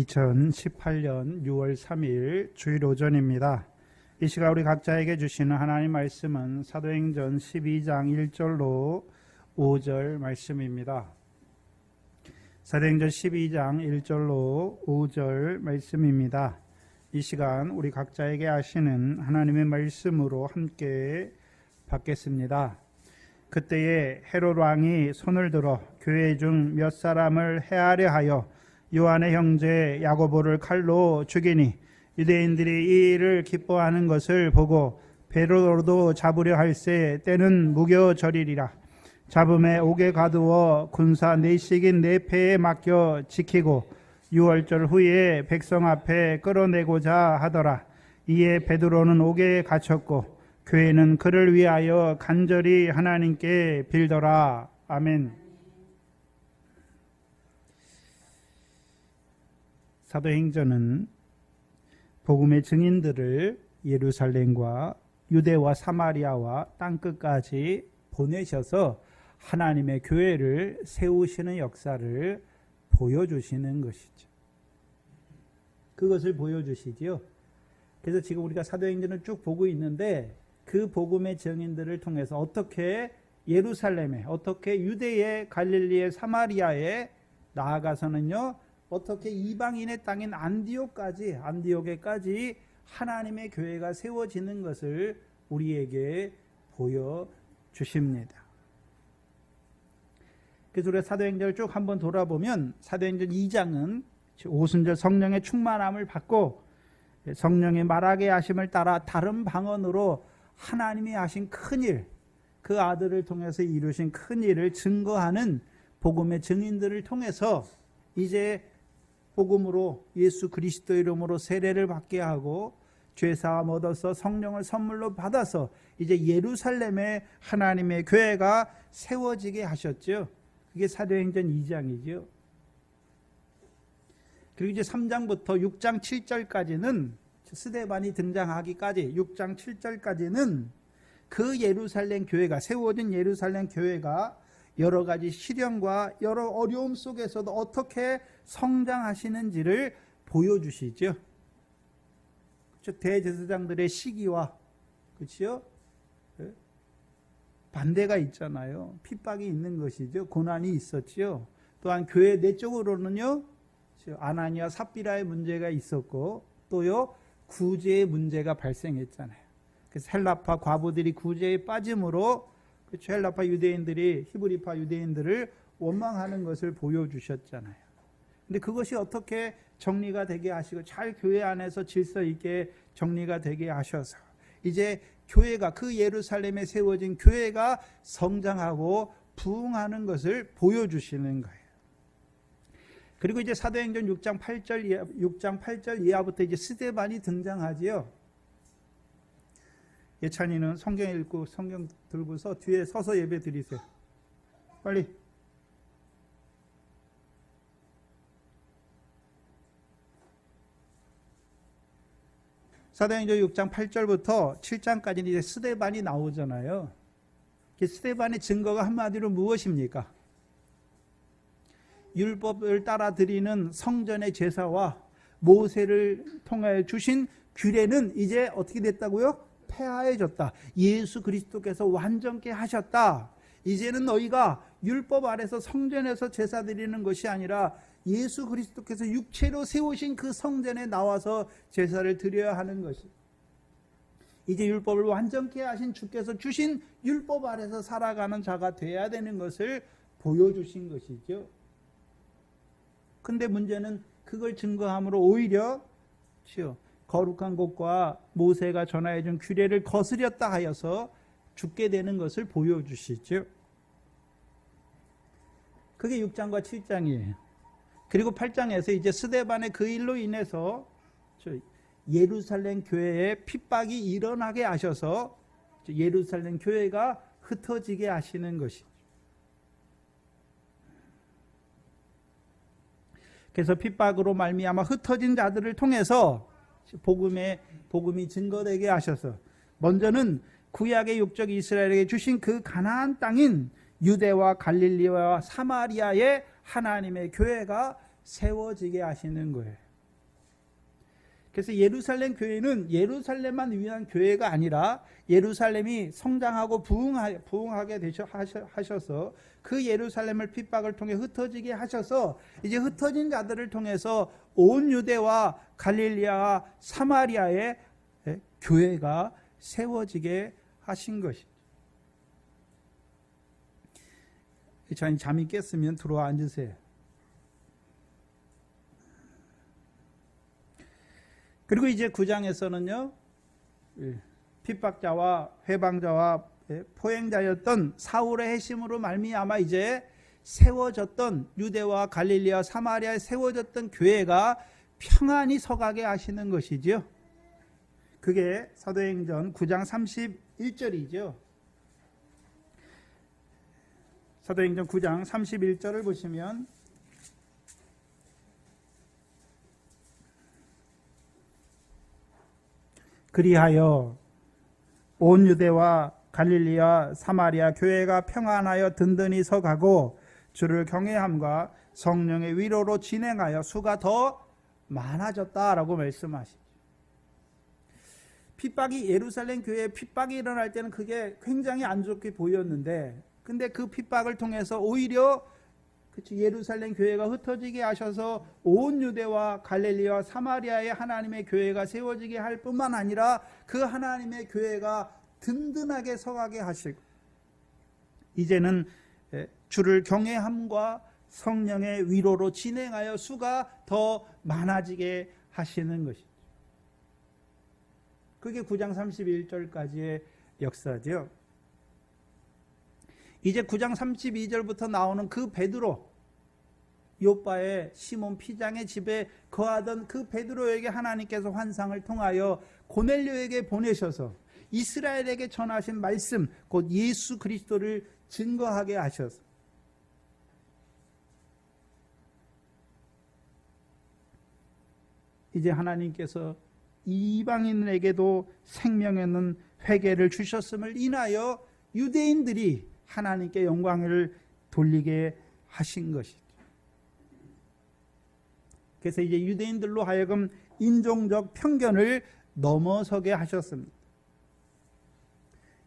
2018년 6월 3일 주일 오전입니다. 이 시간 우리 각자에게 주시는 하나님 말씀은 사도행전 12장 1절로 5절 말씀입니다. 사도행전 12장 1절로 5절 말씀입니다. 이 시간 우리 각자에게 하시는 하나님의 말씀으로 함께 받겠습니다. 그때에 헤롯 왕이 손을 들어 교회 중 몇 사람을 해하려 하여 요한의 형제 야고보를 칼로 죽이니 유대인들이 이 일을 기뻐하는 것을 보고 베드로도 잡으려 할세 때는 무교절이리라. 잡음에 옥에 가두어 군사 내식인 네 패에 맡겨 지키고 6월절 후에 백성 앞에 끌어내고자 하더라. 이에 베드로는 옥에 갇혔고 교회는 그를 위하여 간절히 하나님께 빌더라. 아멘. 사도행전은 복음의 증인들을 예루살렘과 유대와 사마리아와 땅끝까지 보내셔서 하나님의 교회를 세우시는 역사를 보여주시는 것이죠. 그것을 보여주시지요. 그래서 지금 우리가 사도행전을 쭉 보고 있는데 그 복음의 증인들을 통해서 어떻게 예루살렘에, 어떻게 유대에, 갈릴리에, 사마리아에 나아가서는요, 어떻게 이방인의 땅인 안디옥에까지 하나님의 교회가 세워지는 것을 우리에게 보여주십니다. 그래서 우리가 사도행전을 쭉 한번 돌아보면 사도행전 2장은 오순절 성령의 충만함을 받고 성령의 말하게 하심을 따라 다른 방언으로 하나님이 하신 큰일, 그 아들을 통해서 이루신 큰일을 증거하는 복음의 증인들을 통해서 이제 복음으로 예수 그리스도 이름으로 세례를 받게 하고 죄사함 얻어서 성령을 선물로 받아서 이제 예루살렘에 하나님의 교회가 세워지게 하셨죠. 그게 사도행전 2장이죠. 그리고 이제 3장부터 6장 7절까지는 스데반이 등장하기까지 6장 7절까지는 그 예루살렘 교회가 세워진 예루살렘 교회가 여러 가지 시련과 여러 어려움 속에서도 어떻게 성장하시는지를 보여주시죠. 그렇죠? 대제사장들의 시기와 그렇죠? 반대가 있잖아요. 핍박이 있는 것이죠. 고난이 있었죠. 또한 교회 내적으로는요, 아나니아 삽비라의 문제가 있었고 또요 구제의 문제가 발생했잖아요. 그래서 헬라파 과부들이 구제에 빠짐으로 그렇죠? 헬라파 유대인들이 히브리파 유대인들을 원망하는 것을 보여주셨잖아요. 근데 그것이 어떻게 정리가 되게 하시고 잘 교회 안에서 질서 있게 정리가 되게 하셔서 이제 교회가 그 예루살렘에 세워진 교회가 성장하고 부흥하는 것을 보여주시는 거예요. 그리고 이제 사도행전 6장 8절 이하부터 이제 스데반이 등장하지요. 예찬이는 성경 읽고 성경 들고서 뒤에 서서 예배 드리세요. 빨리. 사도행전 6장 8절부터 7장까지는 이제 스데반이 나오잖아요. 스데반의 증거가 한마디로 무엇입니까? 율법을 따라 드리는 성전의 제사와 모세를 통하여 주신 규례는 이제 어떻게 됐다고요? 폐하해졌다. 예수 그리스도께서 완전케 하셨다. 이제는 너희가 율법 아래서 성전에서 제사 드리는 것이 아니라 예수 그리스도께서 육체로 세우신 그 성전에 나와서 제사를 드려야 하는 것이. 이제 율법을 완전케 하신 주께서 주신 율법 아래서 살아가는 자가 되어야 되는 것을 보여주신 것이죠. 근데 문제는 그걸 증거함으로 오히려 거룩한 곳과 모세가 전하여준 규례를 거스렸다 하여서 죽게 되는 것을 보여주시죠. 그게 6장과 7장이에요. 그리고 8장에서 이제 스데반의 그 일로 인해서 예루살렘 교회에 핍박이 일어나게 하셔서 예루살렘 교회가 흩어지게 하시는 것이죠. 그래서 핍박으로 말미암아 흩어진 자들을 통해서 복음이 증거되게 하셔서 먼저는 구약의 육적 이스라엘에게 주신 그 가나안 땅인 유대와 갈릴리와 사마리아에 하나님의 교회가 세워지게 하시는 거예요. 그래서 예루살렘 교회는 예루살렘만 위한 교회가 아니라 예루살렘이 성장하고 부흥하게 하셔서 그 예루살렘을 핍박을 통해 흩어지게 하셔서 이제 흩어진 자들을 통해서 온 유대와 갈릴리아와 사마리아의 교회가 세워지게 하신 것이죠. 저희 잠이 깼으면 들어와 앉으세요. 그리고 이제 9장에서는요, 핍박자와 회방자와 포행자였던 사울의 회심으로 말미암아 이제 세워졌던 유대와 갈릴리아 사마리아에 세워졌던 교회가 평안히 서가게 하시는 것이죠. 그게 사도행전 9장 31절이죠. 사도행전 9장 31절을 보시면 그리하여 온 유대와 갈릴리아 사마리아 교회가 평안하여 든든히 서가고 주를 경외함과 성령의 위로로 진행하여 수가 더 많아졌다라고 말씀하시죠. 핍박이 예루살렘 교회에 핍박이 일어날 때는 그게 굉장히 안 좋게 보였는데 근데 그 핍박을 통해서 오히려 예루살렘 교회가 흩어지게 하셔서 온 유대와 갈릴리와 사마리아의 하나님의 교회가 세워지게 할 뿐만 아니라 그 하나님의 교회가 든든하게 서가게 하시고 이제는 주를 경외함과 성령의 위로로 진행하여 수가 더 많아지게 하시는 것이죠. 그게 9장 31절까지의 역사죠. 이제 9장 32절부터 나오는 그 베드로, 요바의 시몬 피장의 집에 거하던 그 베드로에게 하나님께서 환상을 통하여 고넬료에게 보내셔서 이스라엘에게 전하신 말씀, 곧 예수 그리스도를 증거하게 하셔서 이제 하나님께서 이방인에게도 생명에 있는 회개를 주셨음을 인하여 유대인들이 하나님께 영광을 돌리게 하신 것이죠. 그래서 이제 유대인들로 하여금 인종적 편견을 넘어서게 하셨습니다.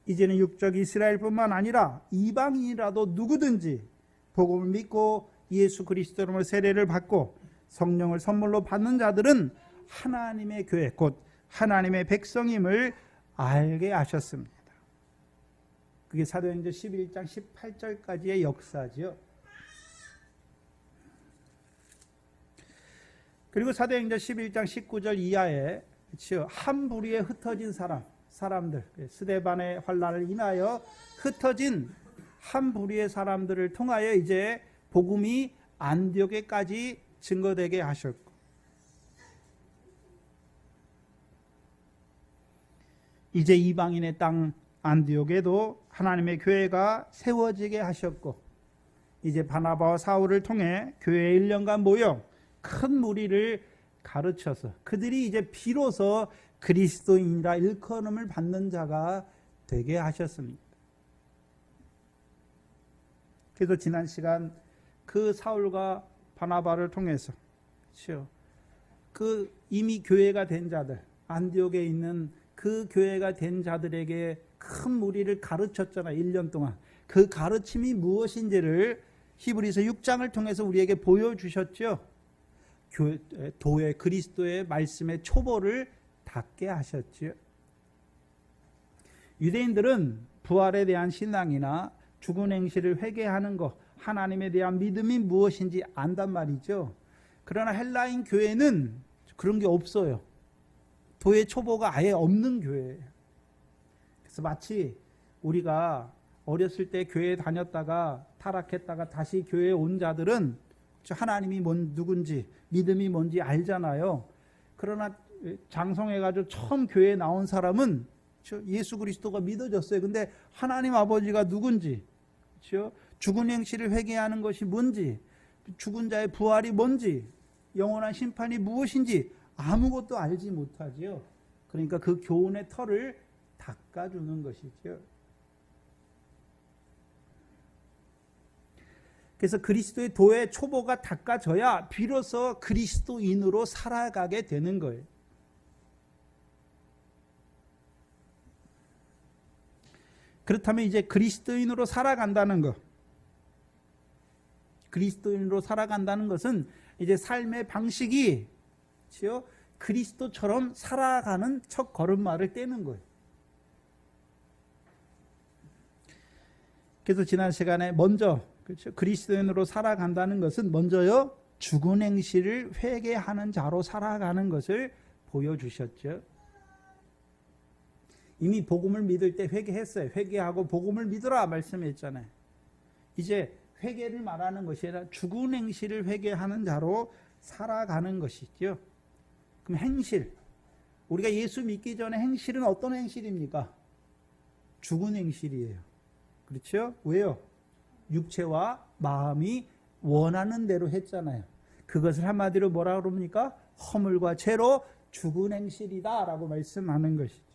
이제는 육적 이스라엘뿐만 아니라 이방인이라도 누구든지 복음을 믿고 예수 그리스도로 세례를 받고 성령을 선물로 받는 자들은 하나님의 교회 곧 하나님의 백성임을 알게 하셨습니다. 그게 사도행전 11장 18절까지의 역사죠. 그리고 사도행전 11장 19절 이하에 한 부리에 흩어진 사람들 스데반의 환난을 인하여 흩어진 한 부리의 사람들을 통하여 이제 복음이 안디옥에까지 증거되게 하셨고 이제 이방인의 땅 안디옥에도 하나님의 교회가 세워지게 하셨고 이제 바나바와 사울을 통해 교회에 1년간 모여 큰 무리를 가르쳐서 그들이 이제 비로소 그리스도인이라 일컬음을 받는 자가 되게 하셨습니다. 그래서 지난 시간 그 사울과 바나바를 통해서 그 이미 교회가 된 자들 안디옥에 있는 그 교회가 된 자들에게 큰 무리를 가르쳤잖아요. 1년 동안. 그 가르침이 무엇인지를 히브리서 6장을 통해서 우리에게 보여주셨죠. 도의 그리스도의 말씀의 초보를 닫게 하셨죠. 유대인들은 부활에 대한 신앙이나 죽은 행실을 회개하는 것, 하나님에 대한 믿음이 무엇인지 안단 말이죠. 그러나 헬라인 교회는 그런 게 없어요. 도의 초보가 아예 없는 교회예요. 그래서 마치 우리가 어렸을 때 교회에 다녔다가 타락했다가 다시 교회에 온 자들은 하나님이 누군지 믿음이 뭔지 알잖아요. 그러나 장성해가지고 처음 교회에 나온 사람은 예수 그리스도가 믿어졌어요. 근데 하나님 아버지가 누군지 죽은 행실을 회개하는 것이 뭔지 죽은 자의 부활이 뭔지 영원한 심판이 무엇인지 아무것도 알지 못하지요. 그러니까 그 교훈의 털을 닦아주는 것이죠. 그래서 그리스도의 도의 초보가 닦아져야 비로소 그리스도인으로 살아가게 되는 거예요. 그렇다면 이제 그리스도인으로 살아간다는 것. 그리스도인으로 살아간다는 것은 이제 삶의 방식이 그렇죠? 그리스도처럼 살아가는 첫 걸음마를 떼는 거예요. 그래서 지난 시간에 먼저 그렇죠? 그리스도인으로 살아간다는 것은 먼저요 죽은 행실을 회개하는 자로 살아가는 것을 보여주셨죠. 이미 복음을 믿을 때 회개했어요. 회개하고 복음을 믿으라 말씀했잖아요. 이제 회개를 말하는 것이 아니라 죽은 행실을 회개하는 자로 살아가는 것이죠. 그럼 행실, 우리가 예수 믿기 전에 행실은 어떤 행실입니까? 죽은 행실이에요. 그렇죠? 왜요? 육체와 마음이 원하는 대로 했잖아요. 그것을 한마디로 뭐라 그럽니까? 허물과 죄로 죽은 행실이다 라고 말씀하는 것이죠.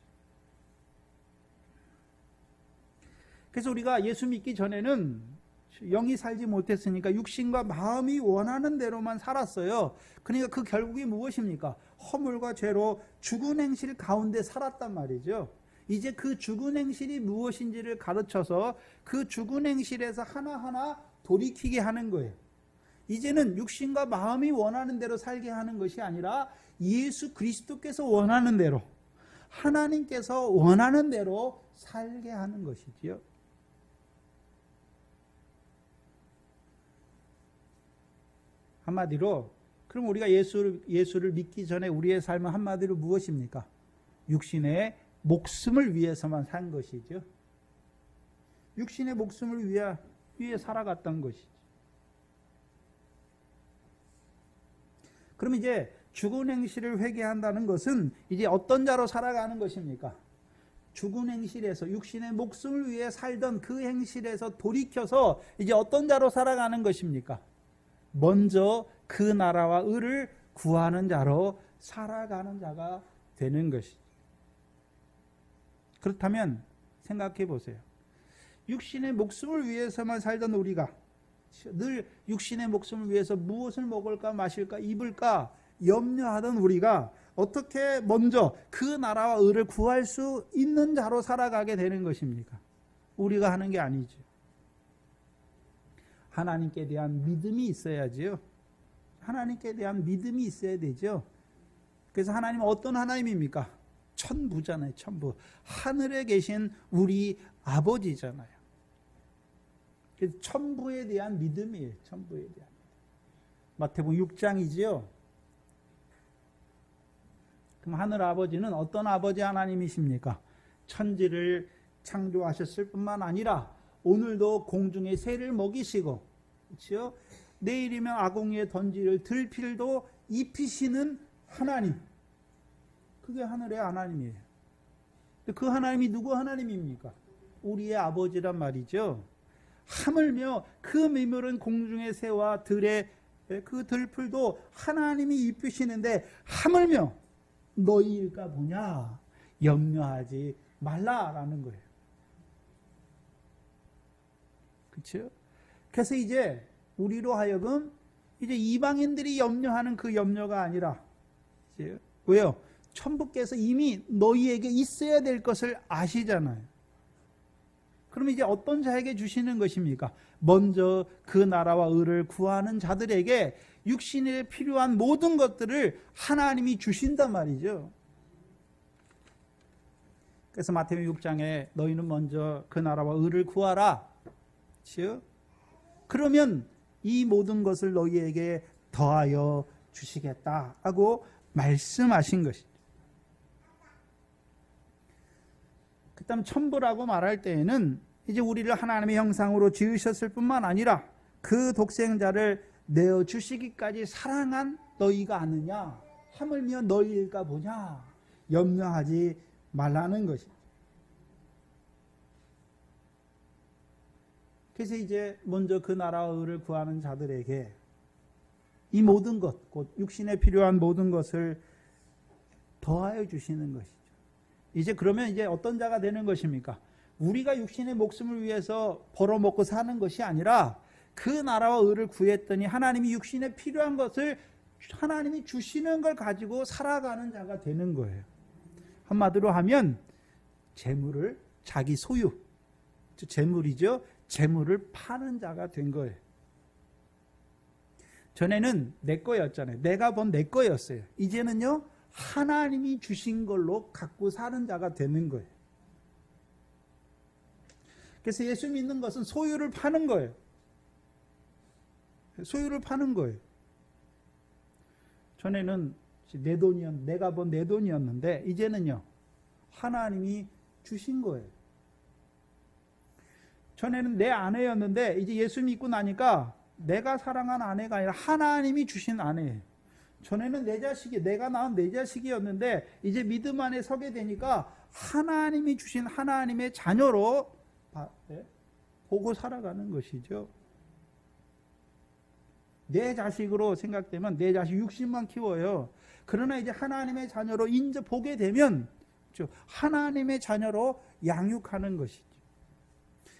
그래서 우리가 예수 믿기 전에는 영이 살지 못했으니까 육신과 마음이 원하는 대로만 살았어요. 그러니까 그 결국이 무엇입니까? 허물과 죄로 죽은 행실 가운데 살았단 말이죠. 이제 그 죽은 행실이 무엇인지를 가르쳐서 그 죽은 행실에서 하나하나 돌이키게 하는 거예요. 이제는 육신과 마음이 원하는 대로 살게 하는 것이 아니라 예수 그리스도께서 원하는 대로, 하나님께서 원하는 대로 살게 하는 것이지요. 한마디로 그럼 우리가 예수를 믿기 전에 우리의 삶은 한마디로 무엇입니까? 육신의 목숨을 위해서만 산 것이죠. 육신의 목숨을 위해 살아갔던 것이죠. 그럼 이제 죽은 행실을 회개한다는 것은 이제 어떤 자로 살아가는 것입니까? 죽은 행실에서 육신의 목숨을 위해 살던 그 행실에서 돌이켜서 이제 어떤 자로 살아가는 것입니까? 먼저 그 나라와 의를 구하는 자로 살아가는 자가 되는 것이죠. 그렇다면 생각해 보세요. 육신의 목숨을 위해서만 살던 우리가 늘 육신의 목숨을 위해서 무엇을 먹을까 마실까 입을까 염려하던 우리가 어떻게 먼저 그 나라와 의를 구할 수 있는 자로 살아가게 되는 것입니까? 우리가 하는 게 아니죠. 하나님께 대한 믿음이 있어야지요. 하나님께 대한 믿음이 있어야 되죠. 그래서 하나님은 어떤 하나님입니까? 천부잖아요. 천부. 하늘에 계신 우리 아버지잖아요. 그래서 천부에 대한 믿음이에요. 천부에 대한. 마태복음 6장이지요. 그럼 하늘 아버지는 어떤 아버지 하나님이십니까? 천지를 창조하셨을 뿐만 아니라 오늘도 공중의 새를 먹이시고, 그렇죠? 내일이면 아궁이에 던질 들필도 입히시는 하나님. 그게 하늘의 하나님이에요. 그 하나님이 누구 하나님입니까? 우리의 아버지란 말이죠. 하물며 그 미물은 공중의 새와 들의 그 들풀도 하나님이 입히시는데 하물며 너희일까 보냐 염려하지 말라라는 거예요. 그렇죠? 그래서 이제 우리로 하여금 이제 이방인들이 염려하는 그 염려가 아니라 이제 왜요? 천부께서 이미 너희에게 있어야 될 것을 아시잖아요. 그럼 이제 어떤 자에게 주시는 것입니까? 먼저 그 나라와 의를 구하는 자들에게 육신에 필요한 모든 것들을 하나님이 주신단 말이죠. 그래서 마태복음 6장에 너희는 먼저 그 나라와 의를 구하라. 그러면 이 모든 것을 너희에게 더하여 주시겠다 하고 말씀하신 것이죠. 그 다음 천부라고 말할 때에는 이제 우리를 하나님의 형상으로 지으셨을 뿐만 아니라 그 독생자를 내어주시기까지 사랑한 너희가 아느냐 하물며 너희일까 보냐 염려하지 말라는 것이죠. 그래서 이제 먼저 그 나라와 의를 구하는 자들에게 이 모든 것, 곧 육신에 필요한 모든 것을 더하여 주시는 것이죠. 이제 그러면 이제 어떤 자가 되는 것입니까? 우리가 육신의 목숨을 위해서 벌어먹고 사는 것이 아니라 그 나라와 의를 구했더니 하나님이 육신에 필요한 것을 하나님이 주시는 걸 가지고 살아가는 자가 되는 거예요. 한마디로 하면 재물을 자기 소유, 재물이죠. 재물을 파는 자가 된 거예요. 전에는 내 거였잖아요. 내가 본 내 거였어요. 이제는요, 하나님이 주신 걸로 갖고 사는 자가 되는 거예요. 그래서 예수 믿는 것은 소유를 파는 거예요. 소유를 파는 거예요. 전에는 내가 본 내 돈이었는데 이제는요, 하나님이 주신 거예요. 전에는 내 아내였는데 이제 예수 믿고 나니까 내가 사랑한 아내가 아니라 하나님이 주신 아내예요. 전에는 내가 낳은 내 자식이었는데 이제 믿음 안에 서게 되니까 하나님이 주신 하나님의 자녀로 보고 살아가는 것이죠. 내 자식으로 생각되면 내 자식 육신만 키워요. 그러나 이제 하나님의 자녀로 보게 되면 하나님의 자녀로 양육하는 것이죠.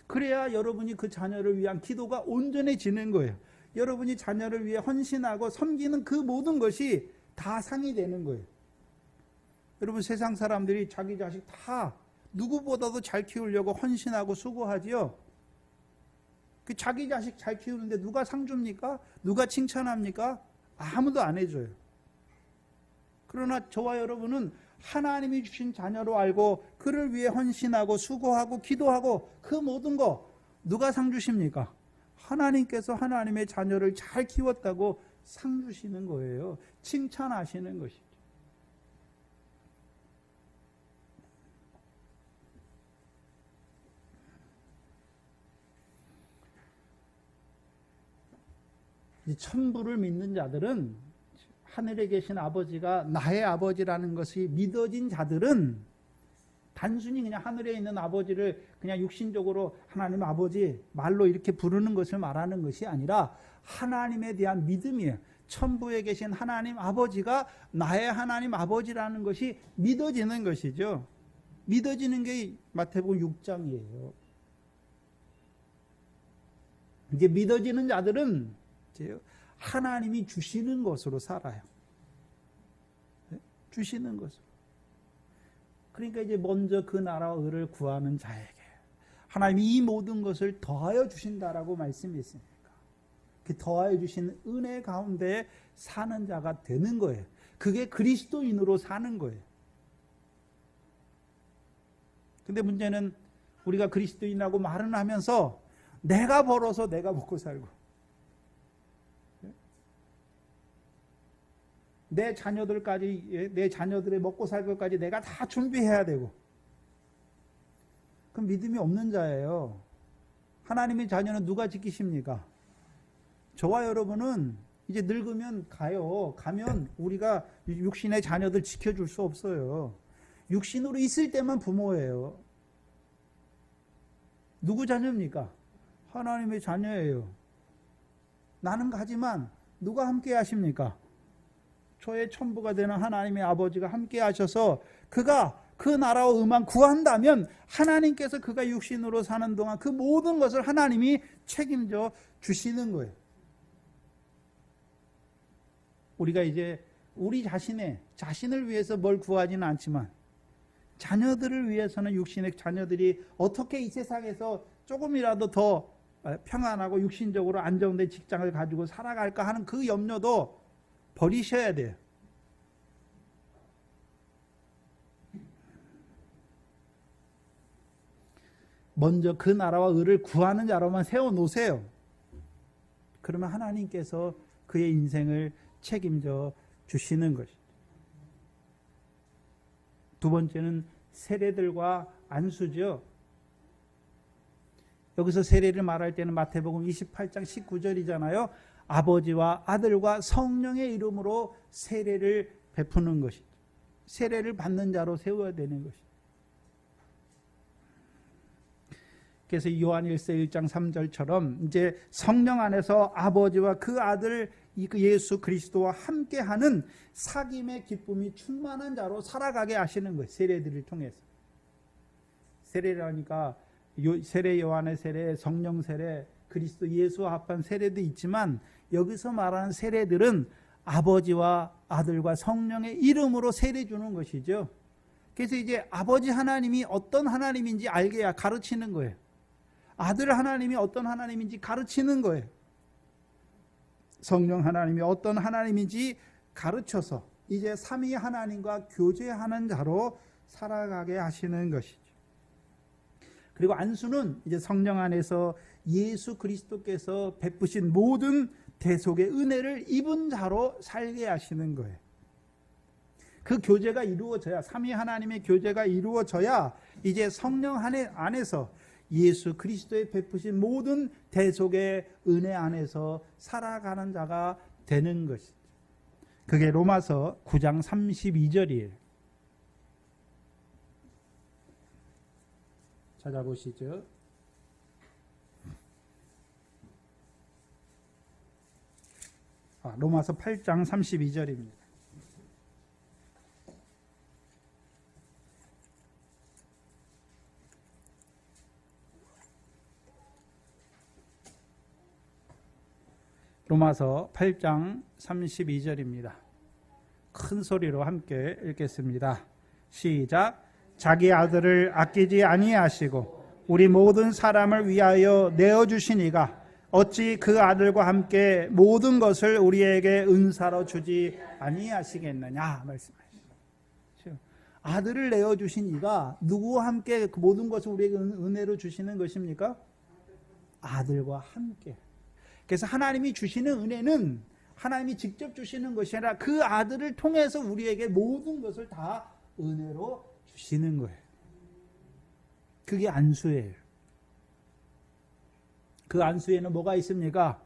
그래야 여러분이 그 자녀를 위한 기도가 온전해지는 거예요. 여러분이 자녀를 위해 헌신하고 섬기는 그 모든 것이 다 상이 되는 거예요. 여러분, 세상 사람들이 자기 자식 다 누구보다도 잘 키우려고 헌신하고 수고하지요. 그 자기 자식 잘 키우는데 누가 상 줍니까? 누가 칭찬합니까? 아무도 안 해줘요. 그러나 저와 여러분은 하나님이 주신 자녀로 알고 그를 위해 헌신하고 수고하고 기도하고 그 모든 거 누가 상 주십니까? 하나님께서 하나님의 자녀를 잘 키웠다고 상 주시는 거예요. 칭찬하시는 것이죠. 이 천부를 믿는 자들은, 하늘에 계신 아버지가 나의 아버지라는 것이 믿어진 자들은 단순히 그냥 하늘에 있는 아버지를 그냥 육신적으로 하나님 아버지 말로 이렇게 부르는 것을 말하는 것이 아니라 하나님에 대한 믿음이에요. 천부에 계신 하나님 아버지가 나의 하나님 아버지라는 것이 믿어지는 것이죠. 믿어지는 게 마태복음 6장이에요. 이제 믿어지는 자들은 하나님이 주시는 것으로 살아요. 주시는 것으로. 그러니까 이제 먼저 그 나라와 의를 구하는 자에게 하나님이 이 모든 것을 더하여 주신다라고 말씀했으니까 그 더하여 주신 은혜 가운데 사는 자가 되는 거예요. 그게 그리스도인으로 사는 거예요. 근데 문제는 우리가 그리스도인이라고 말은 하면서 내가 벌어서 내가 먹고 살고 내 자녀들의 먹고 살 것까지 내가 다 준비해야 되고, 그럼 믿음이 없는 자예요. 하나님의 자녀는 누가 지키십니까? 저와 여러분은 이제 늙으면 가면 우리가 육신의 자녀들 지켜줄 수 없어요. 육신으로 있을 때만 부모예요. 누구 자녀입니까? 하나님의 자녀예요. 나는 가지만 누가 함께 하십니까? 저의 천부가 되는 하나님의 아버지가 함께 하셔서 그가 그 나라와 의만 구한다면 하나님께서 그가 육신으로 사는 동안 그 모든 것을 하나님이 책임져 주시는 거예요. 우리가 이제 우리 자신을 위해서 뭘 구하지는 않지만 자녀들을 위해서는 육신의 자녀들이 어떻게 이 세상에서 조금이라도 더 평안하고 육신적으로 안정된 직장을 가지고 살아갈까 하는 그 염려도 버리셔야 돼요. 먼저 그 나라와 의를 구하는 자로만 세워놓으세요. 그러면 하나님께서 그의 인생을 책임져 주시는 것이죠. 두 번째는 세례들과 안수죠. 여기서 세례를 말할 때는 마태복음 28장 19절이잖아요. 아버지와 아들과 성령의 이름으로 세례를 베푸는 것이죠. 세례를 받는 자로 세워야 되는 것이죠. 그래서 요한 1서 1장 3절처럼 이제 성령 안에서 아버지와 그 아들 예수 그리스도와 함께하는 사귐의 기쁨이 충만한 자로 살아가게 하시는 거예요. 세례들을 통해서. 세례라니까 세례 요한의 세례, 성령 세례, 그리스도 예수와 합한 세례도 있지만 여기서 말하는 세례들은 아버지와 아들과 성령의 이름으로 세례 주는 것이죠. 그래서 이제 아버지 하나님이 어떤 하나님인지 알게 가르치는 거예요. 아들 하나님이 어떤 하나님인지 가르치는 거예요. 성령 하나님이 어떤 하나님인지 가르쳐서 이제 삼위 하나님과 교제하는 자로 살아가게 하시는 것이죠. 그리고 안수는 이제 성령 안에서 예수 그리스도께서 베푸신 모든 대속의 은혜를 입은 자로 살게 하시는 거예요. 그 교제가 이루어져야, 삼위 하나님의 교제가 이루어져야 이제 성령 안에서 예수 그리스도의 베푸신 모든 대속의 은혜 안에서 살아가는 자가 되는 것이죠. 그게 로마서 9장 32절이에요. 찾아보시죠. 로마서 8장 32절입니다. 로마서 8장 32절입니다. 큰 소리로 함께 읽겠습니다. 시작. 자기 아들을 아끼지 아니하시고 우리 모든 사람을 위하여 내어주시니가 어찌 그 아들과 함께 모든 것을 우리에게 은사로 주지 아니하시겠느냐 말씀하시죠. 아들을 내어주신 이가 누구와 함께 그 모든 것을 우리에게 은혜로 주시는 것입니까? 아들과 함께. 그래서 하나님이 주시는 은혜는 하나님이 직접 주시는 것이 아니라 그 아들을 통해서 우리에게 모든 것을 다 은혜로 주시는 거예요. 그게 안수예요. 그 안수에는 뭐가 있습니까?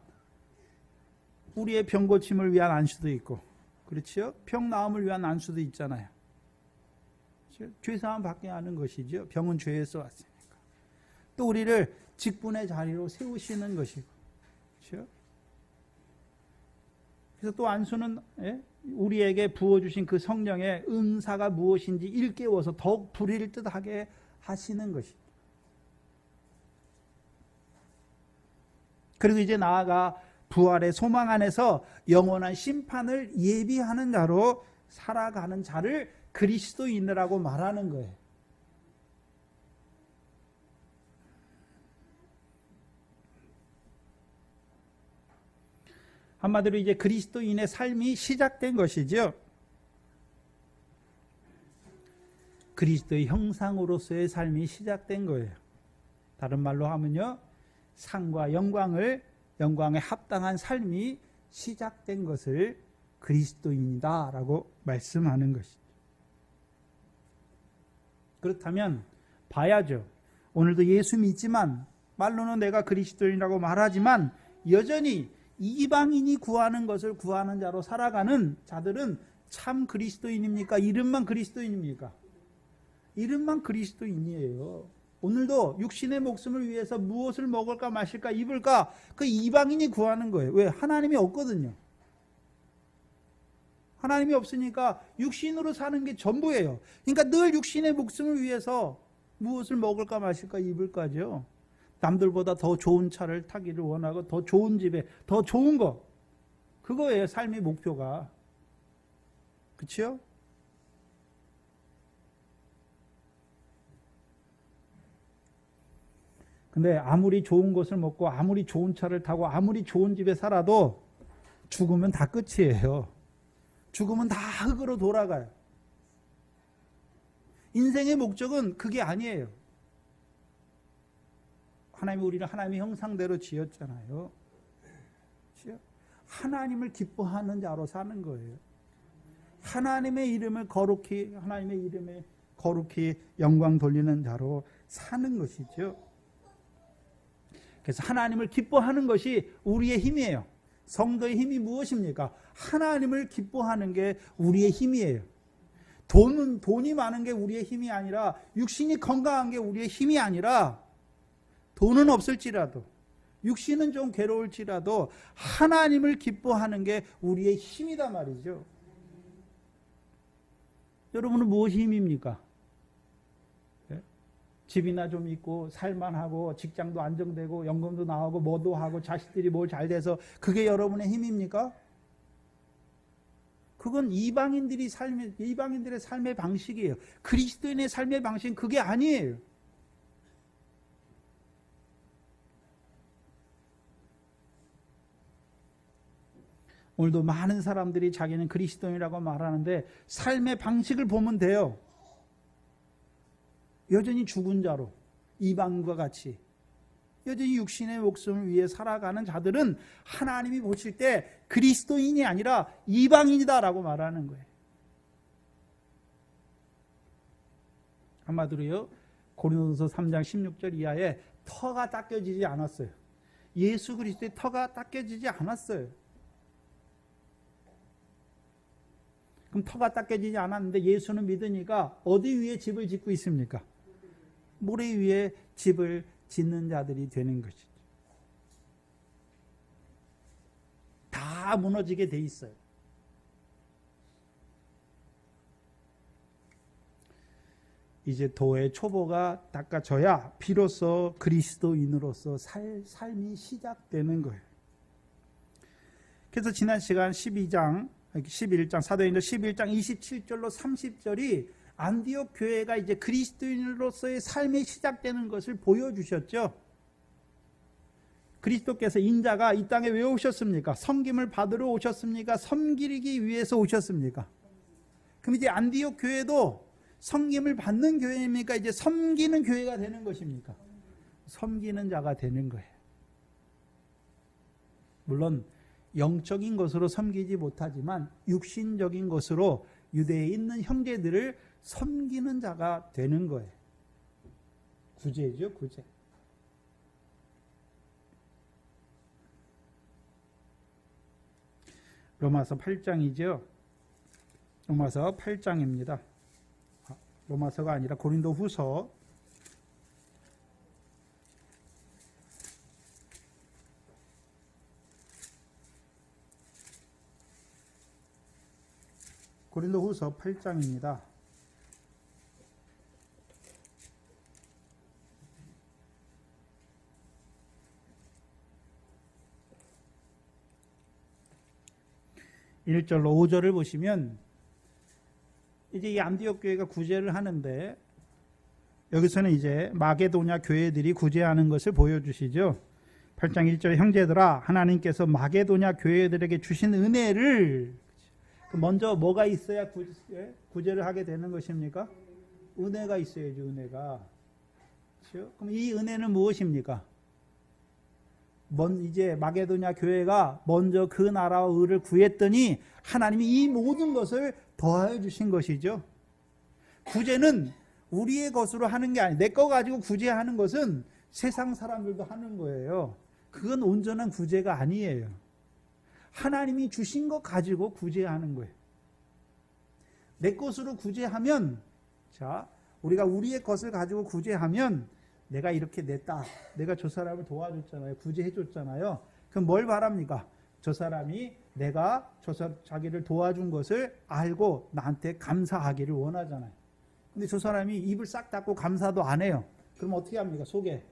우리의 병 고침을 위한 안수도 있고, 그렇죠? 병 나음을 위한 안수도 있잖아요. 죄 사함 받게 하는 것이죠. 병은 죄에서 왔으니까. 또 우리를 직분의 자리로 세우시는 것이고, 그렇죠? 그래서 또 안수는 우리에게 부어주신 그 성령의 은사가 무엇인지 일깨워서 더욱 불의를 뜻하게 하시는 것입니다. 그리고 이제 나아가 부활의 소망 안에서 영원한 심판을 예비하는 자로 살아가는 자를 그리스도인이라고 말하는 거예요. 한마디로 이제 그리스도인의 삶이 시작된 것이죠. 그리스도의 형상으로서의 삶이 시작된 거예요. 다른 말로 하면요, 상과 영광에 합당한 삶이 시작된 것을 그리스도인이다라고 말씀하는 것이죠. 그렇다면 봐야죠. 오늘도 예수 믿지만 말로는 내가 그리스도인이라고 말하지만 여전히 이방인이 구하는 것을 구하는 자로 살아가는 자들은 참 그리스도인입니까? 이름만 그리스도인입니까? 이름만 그리스도인이에요. 오늘도 육신의 목숨을 위해서 무엇을 먹을까 마실까 입을까 그 이방인이 구하는 거예요. 왜? 하나님이 없거든요. 하나님이 없으니까 육신으로 사는 게 전부예요. 그러니까 늘 육신의 목숨을 위해서 무엇을 먹을까 마실까 입을까죠. 남들보다 더 좋은 차를 타기를 원하고 더 좋은 집에 더 좋은 거, 그거예요. 삶의 목표가. 그렇죠? 근데 아무리 좋은 것을 먹고 아무리 좋은 차를 타고 아무리 좋은 집에 살아도 죽으면 다 끝이에요. 죽으면 다 흙으로 돌아가요. 인생의 목적은 그게 아니에요. 하나님이 우리를 하나님의 형상대로 지었잖아요. 하나님을 기뻐하는 자로 사는 거예요. 하나님의 이름을 거룩히, 하나님의 이름에 거룩히 영광 돌리는 자로 사는 것이죠. 그래서 하나님을 기뻐하는 것이 우리의 힘이에요. 성도의 힘이 무엇입니까? 하나님을 기뻐하는 게 우리의 힘이에요. 돈이 많은 게 우리의 힘이 아니라, 육신이 건강한 게 우리의 힘이 아니라, 돈은 없을지라도, 육신은 좀 괴로울지라도 하나님을 기뻐하는 게 우리의 힘이다 말이죠. 여러분은 무엇이 힘입니까? 집이나 좀 있고 살만하고 직장도 안정되고 연금도 나오고 뭐도 하고 자식들이 뭘 잘 돼서 그게 여러분의 힘입니까? 그건 이방인들의 삶의 방식이에요. 그리스도인의 삶의 방식은 그게 아니에요. 오늘도 많은 사람들이 자기는 그리스도인이라고 말하는데 삶의 방식을 보면 돼요. 여전히 죽은 자로, 이방과 같이 여전히 육신의 목숨을 위해 살아가는 자들은 하나님이 보실 때 그리스도인이 아니라 이방인이다라고 말하는 거예요. 한마디로요, 고린도서 3장 16절 이하에 터가 닦여지지 않았어요. 예수 그리스도의 터가 닦여지지 않았어요. 그럼 터가 닦여지지 않았는데 예수는 믿으니까 어디 위에 집을 짓고 있습니까? 모래 위에 집을 짓는 자들이 되는 것이죠. 다 무너지게 돼 있어요. 이제 도의 초보가 닦아져야 비로소 그리스도인으로서 삶이 시작되는 거예요. 그래서 지난 시간 11장 사도행전 11장 27절로 30절이 안디옥 교회가 이제 그리스도인으로서의 삶이 시작되는 것을 보여주셨죠. 그리스도께서 인자가 이 땅에 왜 오셨습니까? 섬김을 받으러 오셨습니까? 섬기기 위해서 오셨습니까? 그럼 이제 안디옥 교회도 섬김을 받는 교회입니까? 이제 섬기는 교회가 되는 것입니까? 섬기는 자가 되는 거예요. 물론 영적인 것으로 섬기지 못하지만 육신적인 것으로 유대에 있는 형제들을 섬기는 자가 되는 거예요. 구제죠, 구제. 로마서 8장이죠. 로마서 8장입니다. 로마서가 아니라 고린도 후서 8장입니다. (1절로) (5절을) 보시면 이제 이 안디옥 교회가 구제를 하는데 여기서는 이제 마게도냐 교회들이 구제하는 것을 보여주시죠. 8장 1절에 형제들아 하나님께서 마게도냐 교회들에게 주신 은혜를, 먼저 뭐가 있어야 구제를 하게 되는 것입니까? 은혜가 있어야죠. 은혜가. 그렇죠? 그럼 이 은혜는 무엇입니까? 이제 마게도냐 교회가 먼저 그 나라와 의를 구했더니 하나님이 이 모든 것을 더하여 주신 것이죠. 구제는 우리의 것으로 하는 게 아니에요. 내 거 가지고 구제하는 것은 세상 사람들도 하는 거예요. 그건 온전한 구제가 아니에요. 하나님이 주신 것 가지고 구제하는 거예요. 내 것으로 구제하면, 자, 우리가 우리의 것을 가지고 구제하면 내가 이렇게 냈다. 내가 저 사람을 도와줬잖아요. 구제해줬잖아요. 그럼 뭘 바랍니까? 저 사람이 내가 자기를 도와준 것을 알고 나한테 감사하기를 원하잖아요. 근데 저 사람이 입을 싹 닫고 감사도 안 해요. 그럼 어떻게 합니까? 속에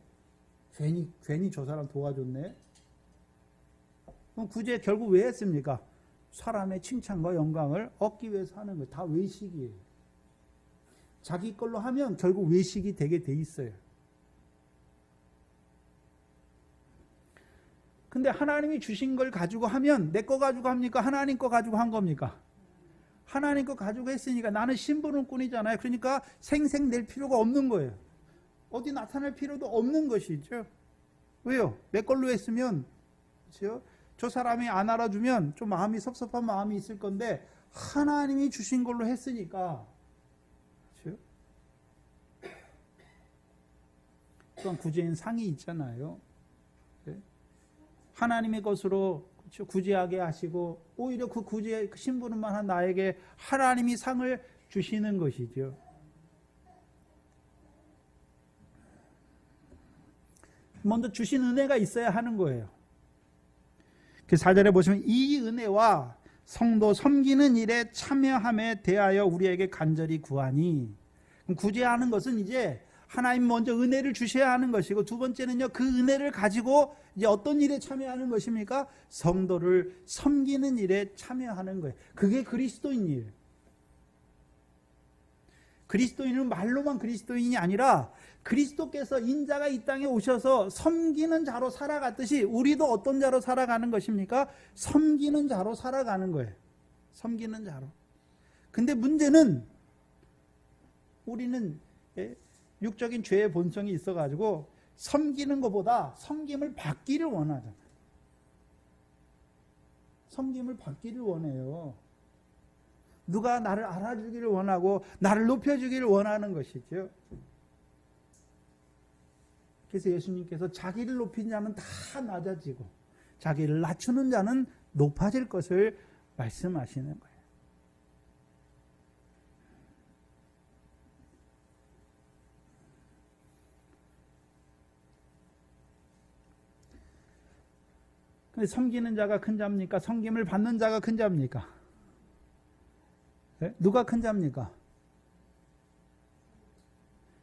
괜히 저 사람 도와줬네. 그럼 구제 결국 왜 했습니까? 사람의 칭찬과 영광을 얻기 위해서 하는 거예요. 다 외식이에요. 자기 걸로 하면 결국 외식이 되게 돼 있어요. 근데 하나님이 주신 걸 가지고 하면 내 거 가지고 합니까? 하나님 거 가지고 한 겁니까? 하나님 거 가지고 했으니까 나는 심부름꾼이잖아요. 그러니까 생색 낼 필요가 없는 거예요. 어디 나타낼 필요도 없는 것이죠. 왜요? 내 걸로 했으면, 그렇죠? 저 사람이 안 알아주면 좀 마음이 섭섭한 마음이 있을 건데 하나님이 주신 걸로 했으니까, 그렇죠? 또한 구제인 상이 있잖아요. 하나님의 것으로, 그렇죠? 구제하게 하시고 오히려 그 구제 심부름만 한 나에게 하나님이 상을 주시는 것이죠. 먼저 주신 은혜가 있어야 하는 거예요. 그 4절에 보시면 이 은혜와 성도 섬기는 일에 참여함에 대하여 우리에게 간절히 구하니, 구제하는 것은 이제 하나님 먼저 은혜를 주셔야 하는 것이고, 두 번째는요, 그 은혜를 가지고 이제 어떤 일에 참여하는 것입니까? 성도를 섬기는 일에 참여하는 거예요. 그게 그리스도인 일. 그리스도인은 말로만 그리스도인이 아니라 그리스도께서 인자가 이 땅에 오셔서 섬기는 자로 살아갔듯이 우리도 어떤 자로 살아가는 것입니까? 섬기는 자로 살아가는 거예요. 섬기는 자로. 근데 문제는 우리는 육적인 죄의 본성이 있어가지고 섬기는 것보다 섬김을 받기를 원하잖아요. 섬김을 받기를 원해요. 누가 나를 알아주기를 원하고 나를 높여주기를 원하는 것이죠. 그래서 예수님께서 자기를 높인 자는 다 낮아지고 자기를 낮추는 자는 높아질 것을 말씀하시는 거예요. 근데 섬기는 자가 큰 자입니까? 섬김을 받는 자가 큰 자입니까? 네? 누가 큰 자입니까?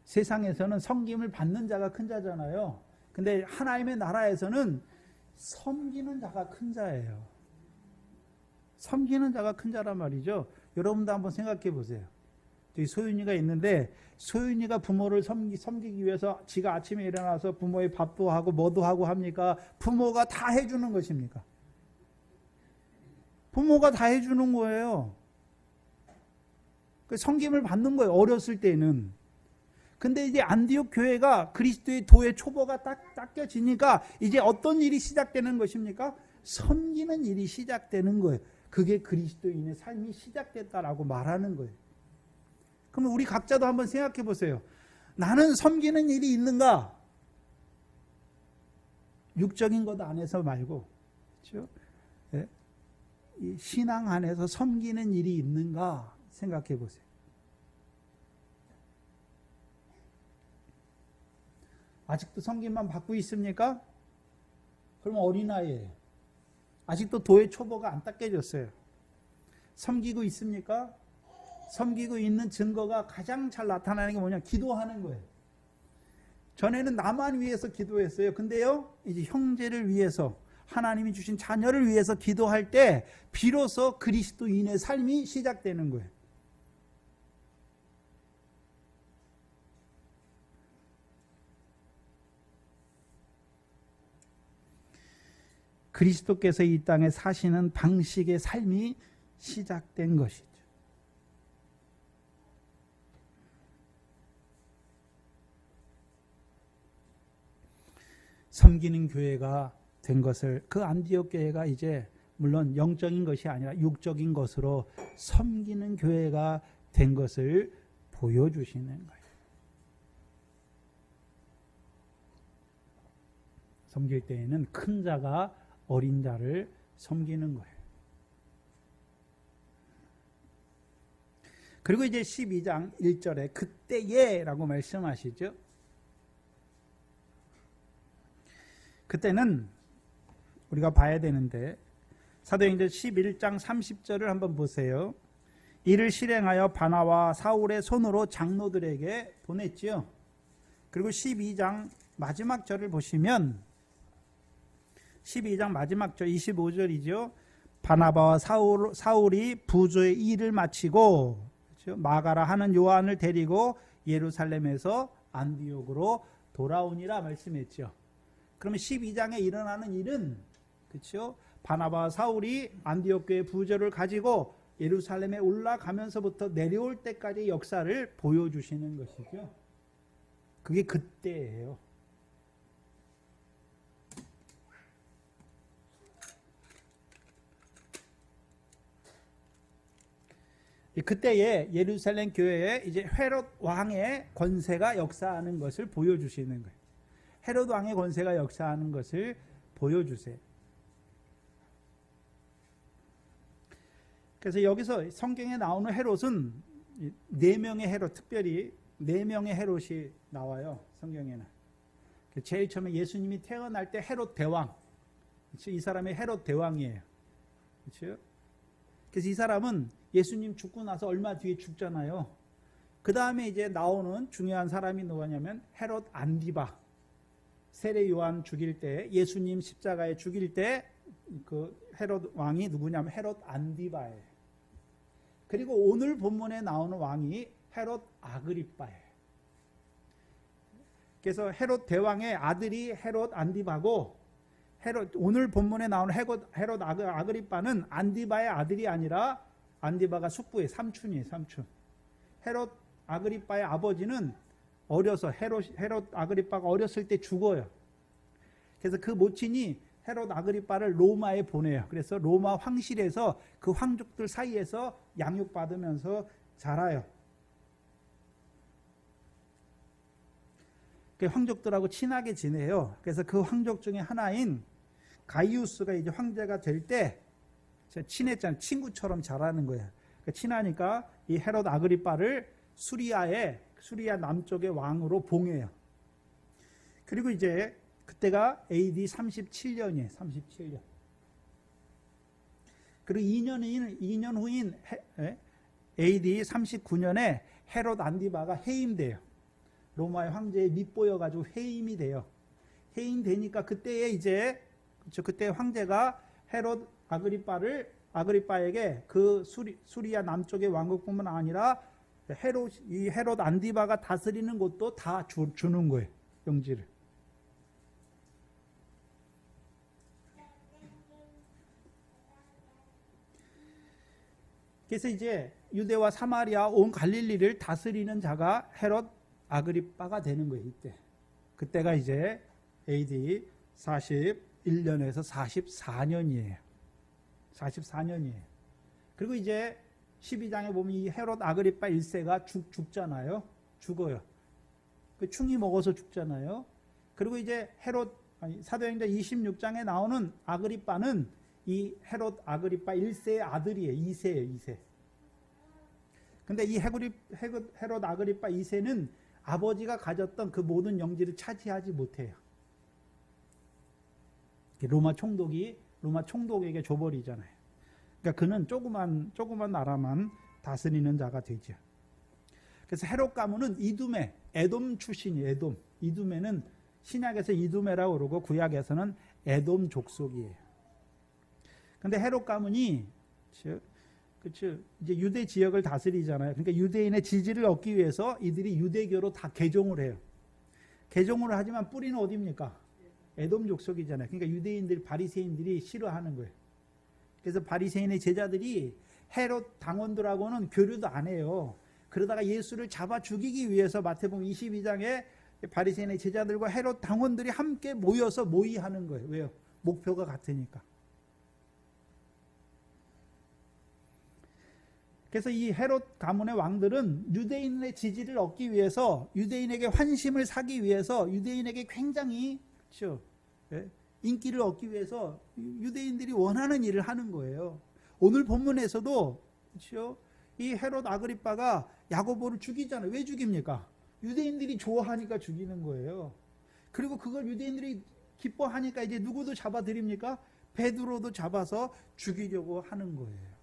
세상에서는 섬김을 받는 자가 큰 자잖아요. 근데 하나님의 나라에서는 섬기는 자가 큰 자예요. 섬기는 자가 큰 자란 말이죠. 여러분도 한번 생각해 보세요. 저희 소윤이가 있는데 소윤이가 부모를 섬기기 위해서 지가 아침에 일어나서 부모의 밥도 하고 뭐도 하고 합니까? 부모가 다 해주는 것입니까? 부모가 다 해주는 거예요. 그 섬김을 받는 거예요. 어렸을 때는. 근데 이제 안디옥 교회가 그리스도의 도의 초보가 딱 닦여지니까 이제 어떤 일이 시작되는 것입니까? 섬기는 일이 시작되는 거예요. 그게 그리스도인의 삶이 시작됐다라고 말하는 거예요. 그럼 우리 각자도 한번 생각해 보세요. 나는 섬기는 일이 있는가? 육적인 것 안에서 말고, 그렇죠? 예? 이 신앙 안에서 섬기는 일이 있는가 생각해 보세요. 아직도 섬김만 받고 있습니까? 그럼 어린아이예요. 아직도 도의 초보가 안 닦여졌어요. 섬기고 있습니까? 섬기고 있는 증거가 가장 잘 나타나는 게 뭐냐? 기도하는 거예요. 전에는 나만 위해서 기도했어요. 근데요, 이제 형제를 위해서, 하나님이 주신 자녀를 위해서 기도할 때 비로소 그리스도인의 삶이 시작되는 거예요. 그리스도께서 이 땅에 사시는 방식의 삶이 시작된 것이죠. 섬기는 교회가 된 것을, 그 안디옥 교회가 이제 물론 영적인 것이 아니라 육적인 것으로 섬기는 교회가 된 것을 보여주시는 거예요. 섬길 때에는 큰 자가 어린 자를 섬기는 거예요. 그리고 이제 12장 1절에 그때에 라고 말씀하시죠. 그때는 우리가 봐야 되는데 사도행전 11장 30절을 한번 보세요. 이를 실행하여 바나와 사울의 손으로 장로들에게 보냈지요. 그리고 12장 마지막 절을 보시면 12장 마지막 절 25절이죠. 바나바와 사울이 부조의 일을 마치고, 그렇죠? 마가라 하는 요한을 데리고 예루살렘에서 안디옥으로 돌아오니라 말씀했죠. 그러면 12장에 일어나는 일은, 그렇죠? 바나바와 사울이 안디옥 교회 부조를 가지고 예루살렘에 올라가면서부터 내려올 때까지의 역사를 보여주시는 것이죠. 그게 그때예요. 그때에 예루살렘 교회에 이제 헤롯 왕의 권세가 역사하는 것을 보여주시는 거예요. 헤롯 왕의 권세가 역사하는 것을 보여주세요. 그래서 여기서 성경에 나오는 헤롯은 4명의 헤롯, 특별히 4명의 헤롯이 나와요. 성경에는. 제일 처음에 예수님이 태어날 때 헤롯 대왕, 그렇죠? 이 사람이 헤롯 대왕이에요. 그렇죠? 그래서 이 사람은 예수님 죽고 나서 얼마 뒤에 죽잖아요. 그 다음에 이제 나오는 중요한 사람이 누구냐면 헤롯 안디바. 세례 요한 죽일 때, 예수님 십자가에 죽일 때 그 헤롯 왕이 누구냐면 헤롯 안디바예요. 그리고 오늘 본문에 나오는 왕이 헤롯 아그리빠예요. 그래서 헤롯 대왕의 아들이 헤롯 안디바고, 오늘 본문에 나오는 헤롯 아그리빠는 안디바의 아들이 아니라 안디바가 숙부의 삼촌이에요. 삼촌. 헤롯 아그리빠의 아버지는 어려서 헤롯 아그리빠가 어렸을 때 죽어요. 그래서 그 모친이 헤롯 아그리빠를 로마에 보내요. 그래서 로마 황실에서 그 황족들 사이에서 양육받으면서 자라요. 그 황족들하고 친하게 지내요. 그래서 그 황족 중에 하나인 가이우스가 이제 황제가 될 때 친했잖아요. 친구처럼 자라는 거예요. 그러니까 친하니까 이 헤롯 아그리빠를 수리아 남쪽의 왕으로 봉해요. 그리고 이제 그때가 AD 37년이에요. 37년. 그리고 2년 후인 AD 39년에 헤롯 안디바가 해임돼요. 로마의 황제에 밑보여가지고 해임이 돼요. 해임되니까 그때에 이제 그때 황제가 헤롯 아그리빠에게 그 수리아 남쪽의 왕국뿐만 아니라 헤롯 안디바가 다스리는 곳도 다 주는 거예요. 영지를. 그래서 이제 유대와 사마리아 온 갈릴리를 다스리는 자가 헤롯 아그리빠가 되는 거예요. 그때가 이제 AD 41년에서 44년이에요. 44년이에요. 그리고 이제 12장에 보면 이 헤롯 아그리빠 1세가 죽잖아요. 죽어요. 그 충이 먹어서 죽잖아요. 그리고 이제 사도행전 26장에 나오는 아그리빠는 이 헤롯 아그리빠 1세의 아들이에요. 2세예요. 2세. 근데 이 헤롯 아그리빠 2세는 아버지가 가졌던 그 모든 영지를 차지하지 못해요. 로마 총독에게 줘버리잖아요. 그러니까 그는 조그만 나라만 다스리는 자가 되죠. 그래서 헤롯 가문은 에돔 출신이에요. 에돔. 이두메는 신약에서 이두메라고 그러고 구약에서는 에돔 족속이에요. 근데 헤롯 가문이 그렇죠. 이제 유대 지역을 다스리잖아요. 그러니까 유대인의 지지를 얻기 위해서 이들이 유대교로 다 개종을 해요. 개종을 하지만 뿌리는 어디입니까? 에돔 족속이잖아요. 그러니까 유대인들, 바리새인들이 싫어하는 거예요. 그래서 바리새인의 제자들이 헤롯 당원들하고는 교류도 안 해요. 그러다가 예수를 잡아 죽이기 위해서 마태복음 22장에 바리새인의 제자들과 헤롯 당원들이 함께 모여서 모의하는 거예요. 왜요? 목표가 같으니까. 그래서 이 헤롯 가문의 왕들은 유대인의 지지를 얻기 위해서, 유대인에게 환심을 사기 위해서, 유대인에게 굉장히 그렇죠, 인기를 얻기 위해서 유대인들이 원하는 일을 하는 거예요. 오늘 본문에서도 그렇죠, 이 헤롯 아그리빠가 야고보를 죽이잖아요. 왜 죽입니까? 유대인들이 좋아하니까 죽이는 거예요. 그리고 그걸 유대인들이 기뻐하니까 이제 누구도 잡아들입니까? 베드로도 잡아서 죽이려고 하는 거예요.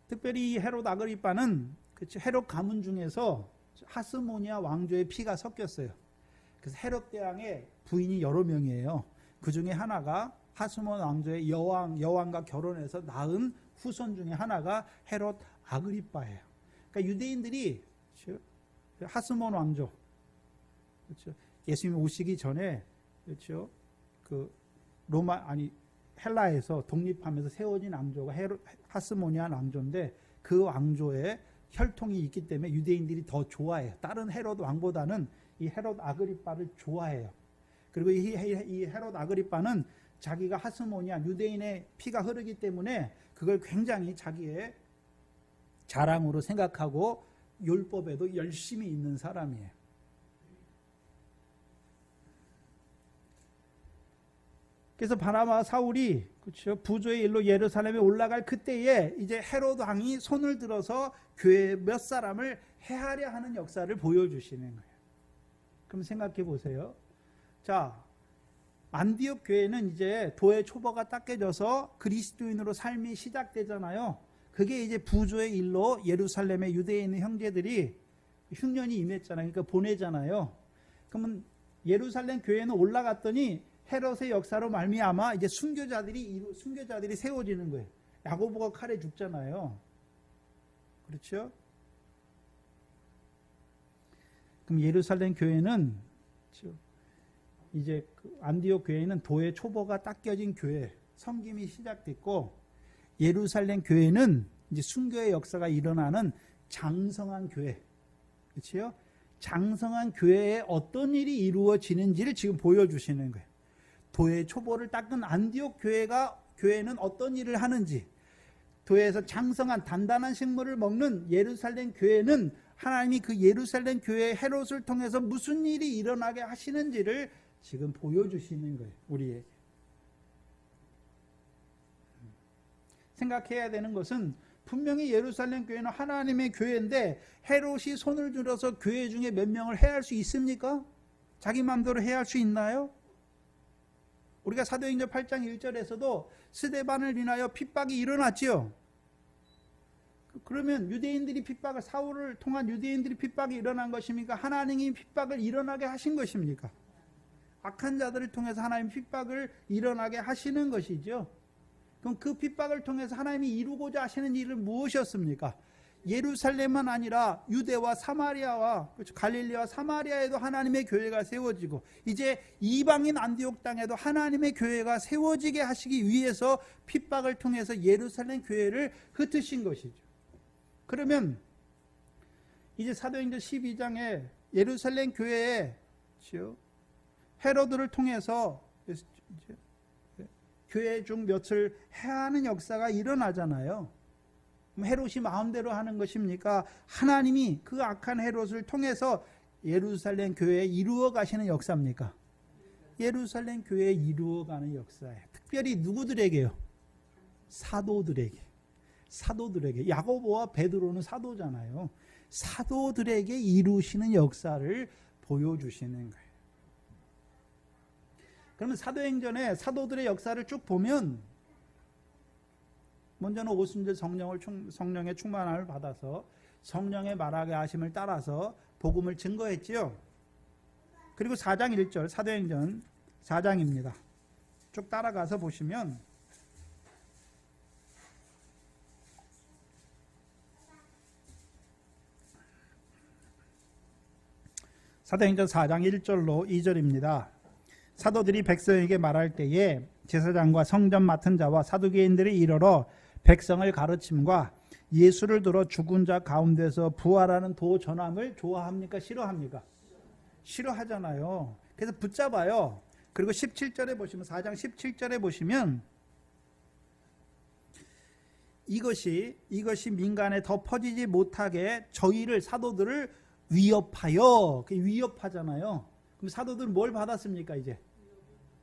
특별히 이 헤롯 아그리빠는 헤롯 가문 중에서 하스모니아 왕조의 피가 섞였어요. 그래서 헤롯 대왕의 부인이 여러 명이에요. 그 중에 하나가 하스몬 왕조의 여왕과 결혼해서 낳은 후손 중에 하나가 헤롯 아그리빠예요. 그러니까 유대인들이 하스몬 왕조, 그렇죠, 예수님 오시기 전에 그렇죠, 헬라에서 독립하면서 세워진 왕조가 하스모니아 왕조인데 그 왕조에 혈통이 있기 때문에 유대인들이 더 좋아해요. 다른 헤롯 왕보다는 이 헤롯 아그리빠를 좋아해요. 그리고 이 헤롯 아그리빠는 자기가 하스모니아 유대인의 피가 흐르기 때문에 그걸 굉장히 자기의 자랑으로 생각하고 율법에도 열심히 있는 사람이에요. 그래서 바나바와 사울이 그렇죠, 부조의 일로 예루살렘에 올라갈 그때에 이제 헤롯 왕이 손을 들어서 교회 몇 사람을 해하려 하는 역사를 보여주시는 거예요. 그럼 생각해 보세요. 자, 안디옥 교회는 이제 도의 초보가 딱 깨져서 그리스도인으로 삶이 시작되잖아요. 그게 이제 부조의 일로 예루살렘의 유대인 형제들이 흉년이 임했잖아요. 그러니까 보내잖아요. 그러면 예루살렘 교회는 올라갔더니 헤롯의 역사로 말미암아 이제 순교자들이 세워지는 거예요. 야고보가 칼에 죽잖아요. 그렇죠? 그럼 예루살렘 교회는 이제 안디옥 교회는 도의 초보가 딱 껴진 교회, 섬김이 시작됐고, 예루살렘 교회는 이제 순교의 역사가 일어나는 장성한 교회, 그렇죠? 장성한 교회에 어떤 일이 이루어지는지를 지금 보여주시는 거예요. 도의 초보를 닦은 안디옥 교회는 어떤 일을 하는지, 도에서 장성한 단단한 식물을 먹는 예루살렘 교회는 하나님이 그 예루살렘 교회 헤롯을 통해서 무슨 일이 일어나게 하시는지를 지금 보여주시는 거예요. 우리에게. 생각해야 되는 것은 분명히 예루살렘 교회는 하나님의 교회인데 헤롯이 손을 들어서 교회 중에 몇 명을 해할 수 있습니까? 자기 마음대로 해할 수 있나요? 우리가 사도행전 8장 1절에서도 스데반을 인하여 핍박이 일어났지요. 그러면 유대인들이 핍박을, 사울을 통한 유대인들이 핍박이 일어난 것입니까? 하나님이 핍박을 일어나게 하신 것입니까? 악한 자들을 통해서 하나님 핍박을 일어나게 하시는 것이죠. 그럼 그 핍박을 통해서 하나님이 이루고자 하시는 일은 무엇이었습니까? 예루살렘만 아니라 유대와 사마리아와, 그렇죠, 갈릴리와 사마리아에도 하나님의 교회가 세워지고, 이제 이방인 안디옥 땅에도 하나님의 교회가 세워지게 하시기 위해서 핍박을 통해서 예루살렘 교회를 흩으신 것이죠. 그러면 이제 사도행전 12장에 예루살렘 교회에 헤로드를 통해서 교회 중 몇을 해하는 역사가 일어나잖아요. 헤롯이 마음대로 하는 것입니까? 하나님이 그 악한 헤롯을 통해서 예루살렘 교회에 이루어 가시는 역사입니까? 예루살렘 교회에 이루어가는 역사예요. 특별히 누구들에게요? 사도들에게. 야고보와 베드로는 사도잖아요. 사도들에게 이루시는 역사를 보여주시는 거예요. 그러면 사도행전에 사도들의 역사를 쭉 보면, 먼저는 오순절 성령의 충만함을 받아서 성령의 말하게 하심을 따라서 복음을 증거했지요. 그리고 4장 1절, 사도행전 4장입니다. 쭉 따라가서 보시면 사도행전 4장 1절로 2절입니다. 사도들이 백성에게 말할 때에 제사장과 성전 맡은 자와 사두개인들이 이르러 백성을 가르침과 예수를 들어 죽은 자 가운데서 부활하는 도 전함을 좋아합니까? 싫어합니까? 싫어하잖아요. 그래서 붙잡아요. 그리고 17절에 보시면, 4장 17절에 보시면 이것이 민간에 더 퍼지지 못하게 저희를, 사도들을 위협하여, 위협하잖아요. 그럼 사도들은 뭘 받았습니까? 이제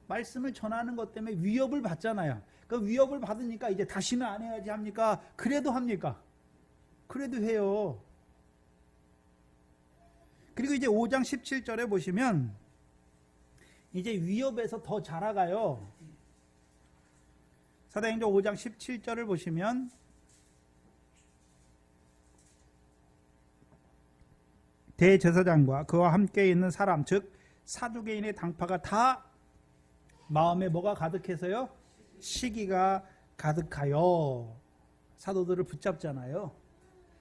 말씀을 전하는 것 때문에 위협을 받잖아요. 그 위협을 받으니까 이제 다시는 안 해야지 합니까? 그래도 합니까? 그래도 해요. 그리고 이제 5장 17절에 보시면 이제 위협에서 더 자라가요. 사도행전 5장 17절을 보시면 대제사장과 그와 함께 있는 사람, 즉 사두개인의 당파가 다 마음에 뭐가 가득해서요? 시기가 가득하여 사도들을 붙잡잖아요.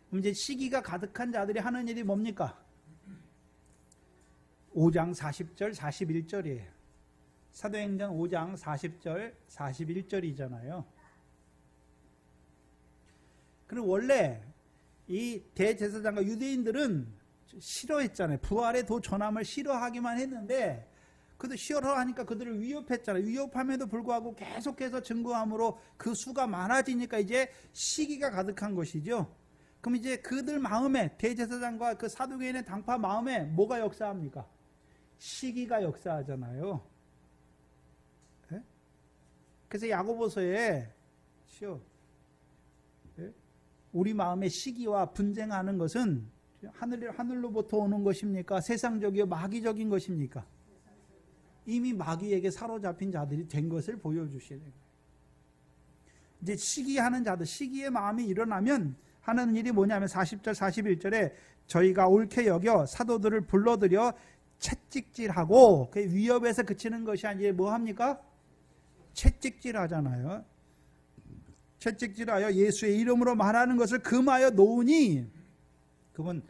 그럼 이제 시기가 가득한 자들이 하는 일이 뭡니까? 5장 40절, 41절이에요. 사도행전 5장 40절, 41절이잖아요. 그럼 원래 이 대제사장과 유대인들은 싫어했잖아요. 부활의 도 전함을 싫어하기만 했는데, 그도 싫어하니까 그들을 위협했잖아요. 위협함에도 불구하고 계속해서 증거함으로 그 수가 많아지니까 이제 시기가 가득한 것이죠. 그럼 이제 그들 마음에, 대제사장과 그 사두개인의 당파 마음에 뭐가 역사합니까? 시기가 역사하잖아요. 네? 그래서 야고보서에 우리 마음에 시기와 분쟁하는 것은 하늘로부터 오는 것입니까? 세상적이요 마귀적인 것입니까? 이미 마귀에게 사로잡힌 자들이 된 것을 보여주시는 거예요. 이제 시기하는 자들, 시기의 마음이 일어나면 하는 일이 뭐냐면 40절, 41절에 저희가 옳게 여겨 사도들을 불러들여 채찍질하고, 그 위협에서 그치는 것이 아니라 뭐 합니까? 채찍질하잖아요. 채찍질하여 예수의 이름으로 말하는 것을 금하여 놓으니, 그건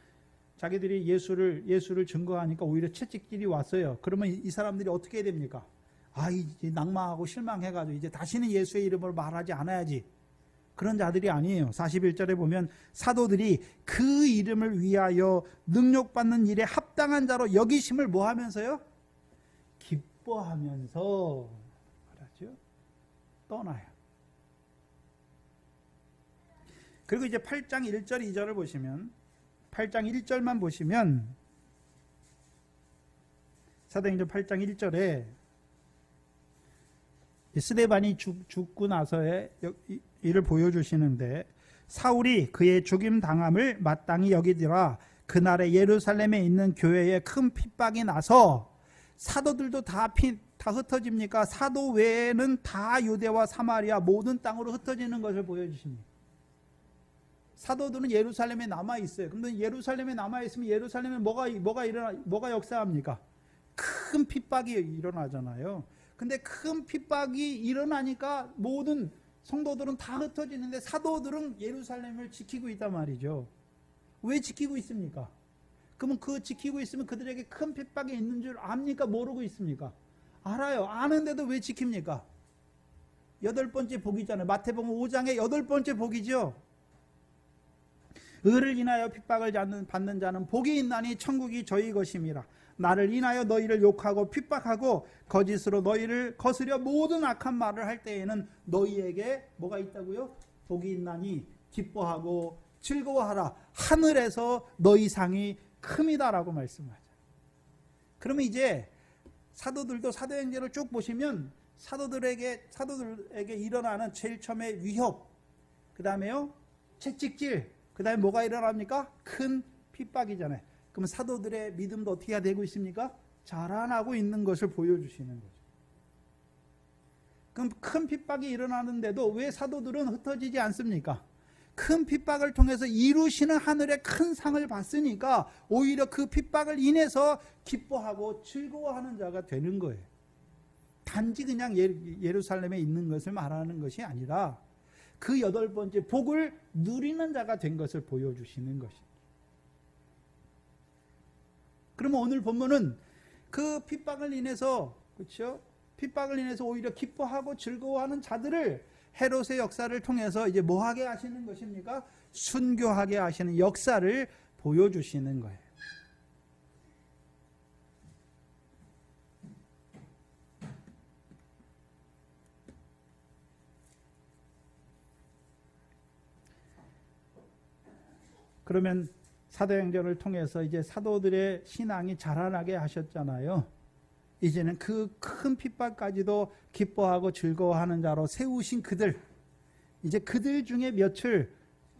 자기들이 예수를 증거하니까 오히려 채찍질이 왔어요. 그러면 이 사람들이 어떻게 해야 됩니까? 이제 낙망하고 실망해가지고 이제 다시는 예수의 이름을 말하지 않아야지. 그런 자들이 아니에요. 41절에 보면 사도들이 그 이름을 위하여 능력받는 일에 합당한 자로 여기심을 뭐 하면서요? 기뻐하면서 말하죠. 떠나요. 그리고 이제 8장 1절 2절을 보시면, 8장 1절만 보시면, 사도행전 8장 1절에 스데반이 죽고 나서의 이를 보여주시는데, 사울이 그의 죽임 당함을 마땅히 여기더라. 그날에 예루살렘에 있는 교회에 큰 핍박이 나서, 사도들도 다 흩어집니까? 사도 외에는 다 유대와 사마리아 모든 땅으로 흩어지는 것을 보여주십니다. 사도들은 예루살렘에 남아 있어요. 그런데 예루살렘에 남아 있으면 예루살렘에 뭐가 역사합니까? 큰 핍박이 일어나잖아요. 근데 큰 핍박이 일어나니까 모든 성도들은 다 흩어지는데 사도들은 예루살렘을 지키고 있단 말이죠. 왜 지키고 있습니까? 그러면 그 지키고 있으면 그들에게 큰 핍박이 있는 줄 압니까? 모르고 있습니까? 알아요. 아는데도 왜 지킵니까? 8번째 복이잖아요. 마태복음 5장의 8번째 복이죠. 의를 인하여 핍박을 받는 자는 복이 있나니 천국이 저희 것임이라. 나를 인하여 너희를 욕하고 핍박하고 거짓으로 너희를 거스려 모든 악한 말을 할 때에는 너희에게 뭐가 있다고요? 복이 있나니 기뻐하고 즐거워하라. 하늘에서 너희 상이 큼이다라고 말씀하죠. 그러면 이제 사도들도 사도행전을 쭉 보시면 사도들에게 일어나는 제일 처음에 위협, 그 다음에요 채찍질, 그 다음에 뭐가 일어납니까? 큰 핍박이잖아요. 그럼 사도들의 믿음도 어떻게 되고 있습니까? 자라나고 있는 것을 보여주시는 거죠. 그럼 큰 핍박이 일어나는데도 왜 사도들은 흩어지지 않습니까? 큰 핍박을 통해서 이루시는 하늘의 큰 상을 봤으니까 오히려 그 핍박을 인해서 기뻐하고 즐거워하는 자가 되는 거예요. 단지 그냥 예루살렘에 있는 것을 말하는 것이 아니라 그 8번째 복을 누리는 자가 된 것을 보여주시는 것입니다. 그러면 오늘 본문은 그 핍박을 인해서, 그렇죠? 핍박을 인해서 오히려 기뻐하고 즐거워하는 자들을 헤롯의 역사를 통해서 이제 뭐 하게 하시는 것입니까? 순교하게 하시는 역사를 보여주시는 거예요. 그러면 사도행전을 통해서 이제 사도들의 신앙이 자라나게 하셨잖아요. 이제는 그 큰 핍박까지도 기뻐하고 즐거워하는 자로 세우신 그들, 이제 그들 중에 몇을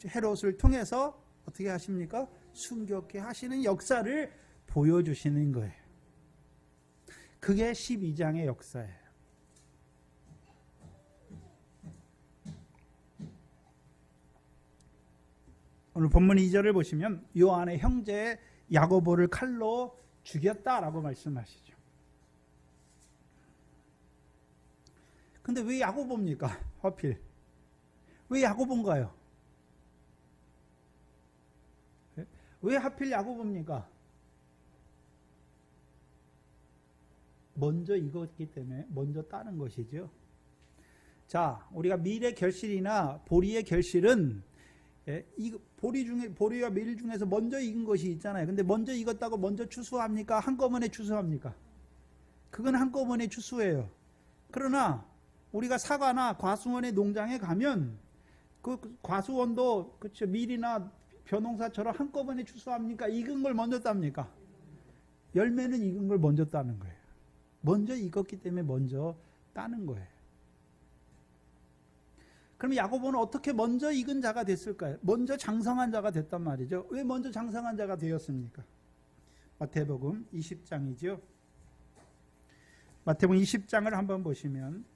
헤롯을 통해서 어떻게 하십니까? 순교케 하시는 역사를 보여주시는 거예요. 그게 12장의 역사예요. 오늘 본문 2절을 보시면 요한의 형제 야고보를 칼로 죽였다라고 말씀하시죠. 근데 왜 야고보입니까? 하필. 왜 야고보인가요? 왜 하필 야고보입니까? 먼저 익었기 때문에 먼저 따는 것이죠. 자, 우리가 밀의 결실이나 보리의 결실은 보리와 밀 중에서 먼저 익은 것이 있잖아요. 근데 먼저 익었다고 먼저 추수합니까? 한꺼번에 추수합니까? 그건 한꺼번에 추수예요. 그러나 우리가 사과나 과수원의 농장에 가면 그 과수원도 그렇죠. 밀이나 벼농사처럼 한꺼번에 추수합니까? 익은 걸 먼저 땁니까? 열매는 익은 걸 먼저 따는 거예요. 먼저 익었기 때문에 먼저 따는 거예요. 그럼 야고보는 어떻게 먼저 익은 자가 됐을까요? 먼저 장성한 자가 됐단 말이죠. 왜 먼저 장성한 자가 되었습니까? 마태복음 20장이죠. 마태복음 20장을 한번 보시면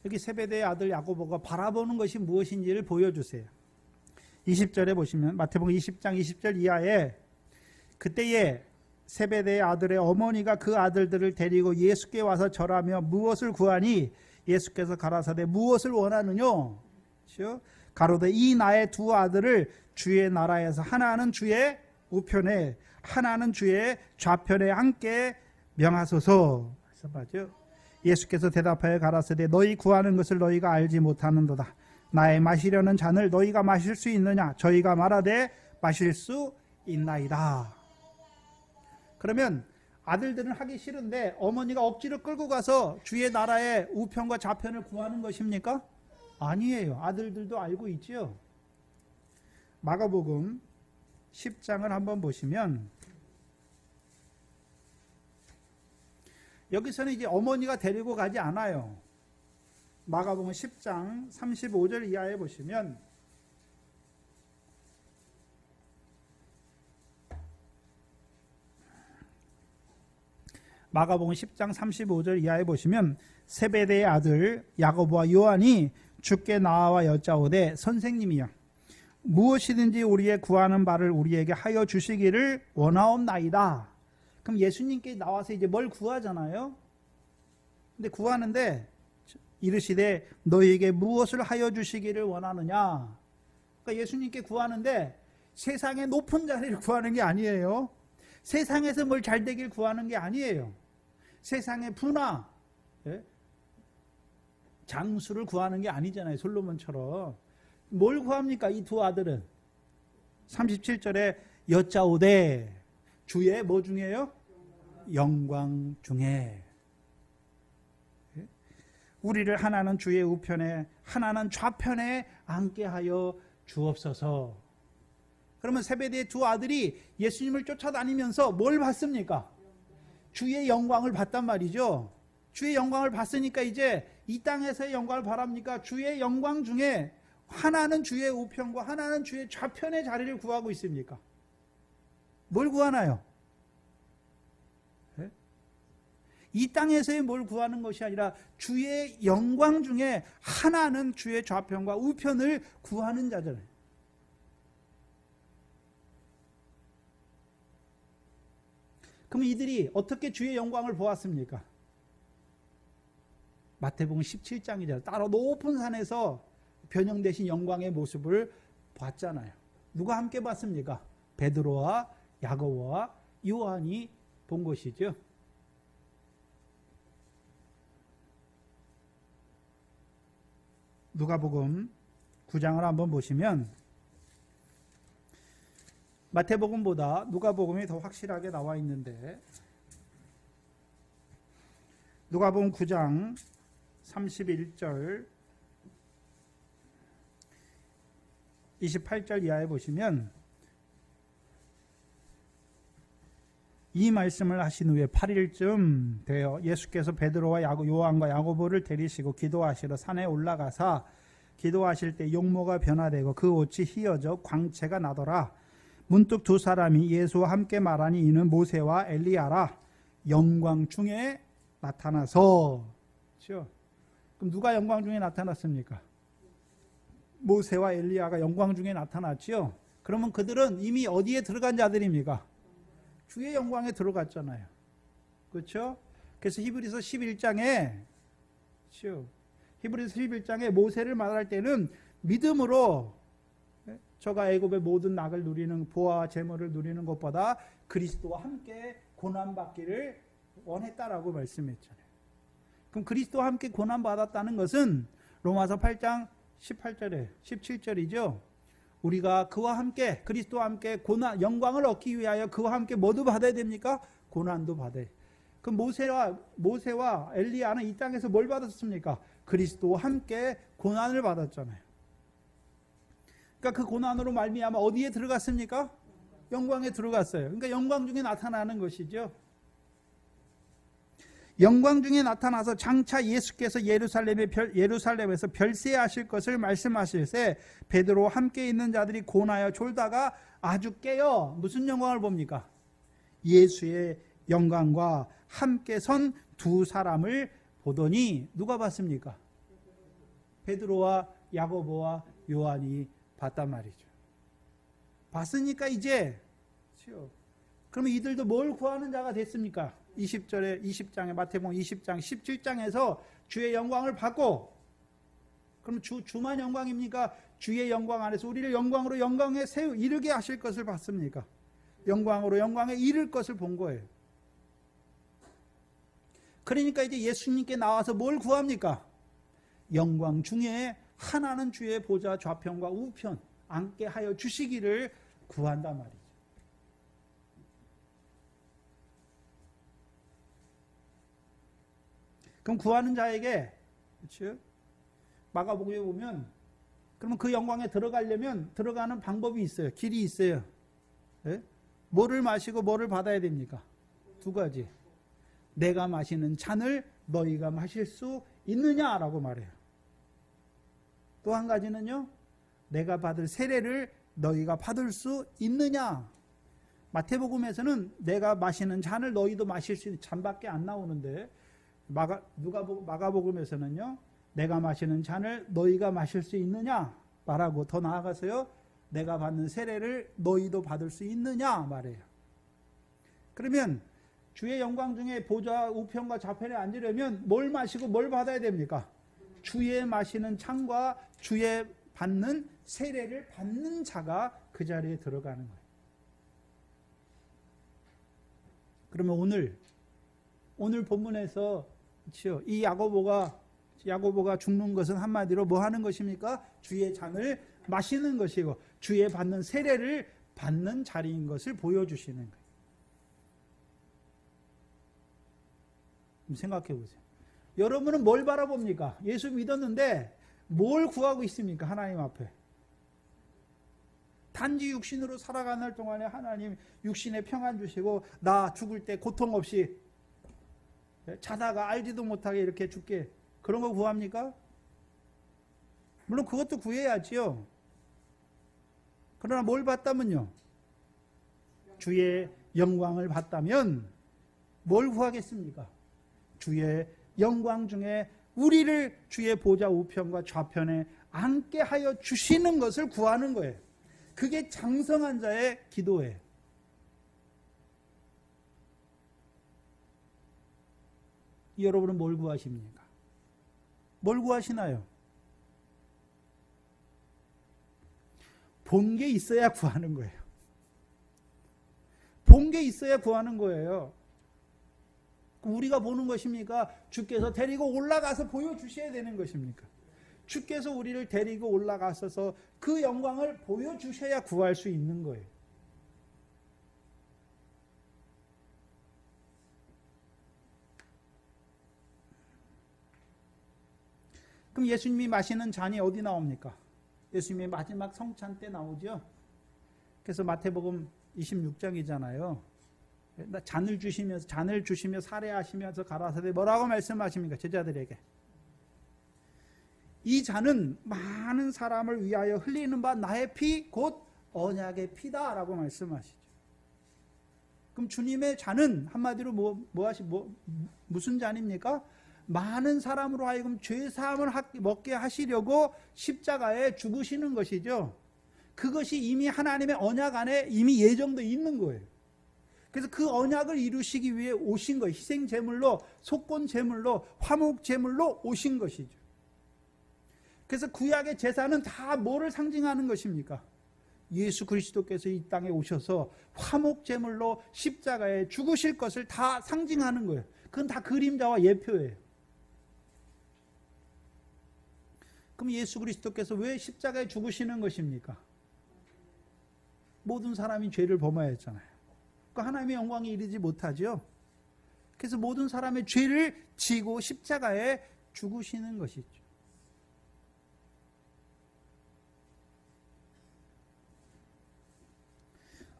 여기 세베대의 아들 야고보가 바라보는 것이 무엇인지를 보여주세요. 20절에 보시면 마태복음 20장 20절 이하에 그때에 세베대의 아들의 어머니가 그 아들들을 데리고 예수께 와서 절하며 무엇을 구하니 예수께서 가라사대 무엇을 원하느냐 가로되 이 나의 두 아들을 주의 나라에서 하나는 주의 우편에 하나는 주의 좌편에 함께 명하소서. 맞죠? 예수께서 대답하여 가라사대 너희 구하는 것을 너희가 알지 못하는도다. 나의 마시려는 잔을 너희가 마실 수 있느냐? 저희가 말하되 마실 수 있나이다. 그러면 아들들은 하기 싫은데 어머니가 억지로 끌고 가서 주의 나라의 우편과 좌편을 구하는 것입니까? 아니에요. 아들들도 알고 있지요. 마가복음 10장을 한번 보시면 여기서는 이제 어머니가 데리고 가지 않아요. 마가복음 10장 35절 이하에 보시면 마가복음 10장 35절 이하에 보시면 세베대의 아들 야고보와 요한이 주께 나와 여짜오되 선생님이여 무엇이든지 우리의 구하는 바를 우리에게 하여 주시기를 원하옵나이다. 그럼 예수님께 나와서 이제 뭘 구하잖아요. 근데 구하는데 이르시되 너희에게 무엇을 하여 주시기를 원하느냐. 그러니까 예수님께 구하는데 세상의 높은 자리를 구하는 게 아니에요. 세상에서 뭘 잘 되길 구하는 게 아니에요. 세상의 부나 장수를 구하는 게 아니잖아요. 솔로몬처럼. 뭘 구합니까? 이 두 아들은 37절에 여짜오되 주의 뭐 중에요? 영광 중에 우리를 하나는 주의 우편에 하나는 좌편에 앉게 하여 주옵소서. 그러면 세베대의 두 아들이 예수님을 쫓아다니면서 뭘 봤습니까? 주의 영광을 봤단 말이죠. 주의 영광을 봤으니까 이제 이 땅에서의 영광을 바랍니까? 주의 영광 중에 하나는 주의 우편과 하나는 주의 좌편의 자리를 구하고 있습니까? 뭘 구하나요? 네? 이 땅에서의 뭘 구하는 것이 아니라 주의 영광 중에 하나는 주의 좌편과 우편을 구하는 자잖아요. 그럼 이들이 어떻게 주의 영광을 보았습니까? 마태복음 17장이잖아요. 따로 높은 산에서 변형되신 영광의 모습을 봤잖아요. 누가 함께 봤습니까? 베드로와 야고보와 요한이 본 것이죠. 누가복음 9장을 한번 보시면 마태복음보다 누가복음이 더 확실하게 나와 있는데 누가복음 9장 31절 28절 이하에 보시면 이 말씀을 하신 후에 8일쯤 되어 예수께서 베드로와 요한과 야고보를 데리시고 기도하시러 산에 올라가사 기도하실 때 용모가 변화되고 그 옷이 휘어져 광채가 나더라. 문득 두 사람이 예수와 함께 말하니 이는 모세와 엘리야라. 영광 중에 나타나서. 그렇죠? 그럼 누가 영광 중에 나타났습니까? 모세와 엘리야가 영광 중에 나타났죠. 그러면 그들은 이미 어디에 들어간 자들입니까? 주의 영광에 들어갔잖아요. 그렇죠? 그래서 히브리서 11장에 그렇죠? 히브리서 11장에 모세를 말할 때는 믿음으로 저가 애굽의 모든 낙을 누리는 보화와 재물을 누리는 것보다 그리스도와 함께 고난받기를 원했다라고 말씀했잖아요. 그럼 그리스도와 함께 고난받았다는 것은 로마서 8장 18절에 17절이죠. 우리가 그와 함께 그리스도와 함께 고난 영광을 얻기 위하여 그와 함께 뭐도 받아야 됩니까? 고난도 받아야. 그럼 모세와 엘리야는 이 땅에서 뭘 받았습니까? 그리스도와 함께 고난을 받았잖아요. 그러니까 그 고난으로 말미암아 어디에 들어갔습니까? 영광에 들어갔어요. 그러니까 영광 중에 나타나는 것이죠. 영광 중에 나타나서 장차 예수께서 예루살렘에서 별세하실 것을 말씀하실세 베드로와 함께 있는 자들이 고나여 졸다가 아주 깨어 무슨 영광을 봅니까? 예수의 영광과 함께 선 두 사람을 보더니 누가 봤습니까? 베드로와 야고보와 요한이 봤단 말이죠. 봤으니까 이제 그러면 이들도 뭘 구하는 자가 됐습니까? 20장에 마태복음 20장 17장에서 주의 영광을 받고, 그럼 주만 영광입니까? 주의 영광 안에서 우리를 영광으로 영광에 이르게 하실 것을 봤습니까? 영광으로 영광에 이를 것을 본 거예요. 그러니까 이제 예수님께 나와서 뭘 구합니까? 영광 중에 하나는 주의 보좌 좌편과 우편 앉게 하여 주시기를 구한단 말이죠. 그럼 구하는 자에게, 그렇죠? 마가복음에 보면, 그러면 그 영광에 들어가려면 들어가는 방법이 있어요. 길이 있어요. 네? 뭐를 마시고 뭐를 받아야 됩니까? 두 가지. 내가 마시는 잔을 너희가 마실 수 있느냐라고 말해요. 또 한 가지는요, 내가 받을 세례를 너희가 받을 수 있느냐. 마태복음에서는 내가 마시는 잔을 너희도 마실 수 있는 잔밖에 안 나오는데, 마가복음에서는요, 내가 마시는 잔을 너희가 마실 수 있느냐 말하고, 더 나아가서요, 내가 받는 세례를 너희도 받을 수 있느냐 말해요. 그러면 주의 영광 중에 보좌 우편과 좌편에 앉으려면 뭘 마시고 뭘 받아야 됩니까? 주의 마시는 잔과 주의 받는 세례를 받는 자가 그 자리에 들어가는 거예요. 그러면 오늘 본문에서, 그렇죠? 이 야고보가 죽는 것은 한마디로 뭐 하는 것입니까? 주의 잔을 마시는 것이고 주의 받는 세례를 받는 자리인 것을 보여주시는 거예요. 생각해 보세요. 여러분은 뭘 바라봅니까? 예수 믿었는데 뭘 구하고 있습니까? 하나님 앞에. 단지 육신으로 살아가는 동안에 하나님 육신에 평안 주시고 나 죽을 때 고통 없이 자다가 알지도 못하게 이렇게 죽게, 그런 거 구합니까? 물론 그것도 구해야지요. 그러나 뭘 받다면요? 주의 영광을 받다면 뭘 구하겠습니까? 주의 영광 중에 우리를 주의 보좌 우편과 좌편에 앉게 하여 주시는 것을 구하는 거예요. 그게 장성한 자의 기도예요. 여러분은 뭘 구하십니까? 뭘 구하시나요? 본 게 있어야 구하는 거예요. 본 게 있어야 구하는 거예요. 우리가 보는 것입니까? 주께서 데리고 올라가서 보여주셔야 되는 것입니까? 주께서 우리를 데리고 올라가셔서 그 영광을 보여주셔야 구할 수 있는 거예요. 그럼 예수님이 마시는 잔이 어디 나옵니까? 예수님이 마지막 성찬 때 나오죠. 그래서 마태복음 26장이잖아요. 잔을 주시며 살해하시면서 가라사대 뭐라고 말씀하십니까? 제자들에게. 이 잔은 많은 사람을 위하여 흘리는 바 나의 피 곧 언약의 피다라고 말씀하시죠. 그럼 주님의 잔은 한마디로 무슨 잔입니까? 많은 사람으로 하여금 죄 사함을 먹게 하시려고 십자가에 죽으시는 것이죠. 그것이 이미 하나님의 언약 안에 이미 예정되어 있는 거예요. 그래서 그 언약을 이루시기 위해 오신 거예요. 희생제물로, 속건제물로, 화목제물로 오신 것이죠. 그래서 구약의 제사는 다 뭐를 상징하는 것입니까? 예수 그리스도께서 이 땅에 오셔서 화목제물로 십자가에 죽으실 것을 다 상징하는 거예요. 그건 다 그림자와 예표예요. 그럼 예수 그리스도께서 왜 십자가에 죽으시는 것입니까? 모든 사람이 죄를 범하였잖아요. 하나님의 영광에 이르지 못하죠. 그래서 모든 사람의 죄를 지고 십자가에 죽으시는 것이죠.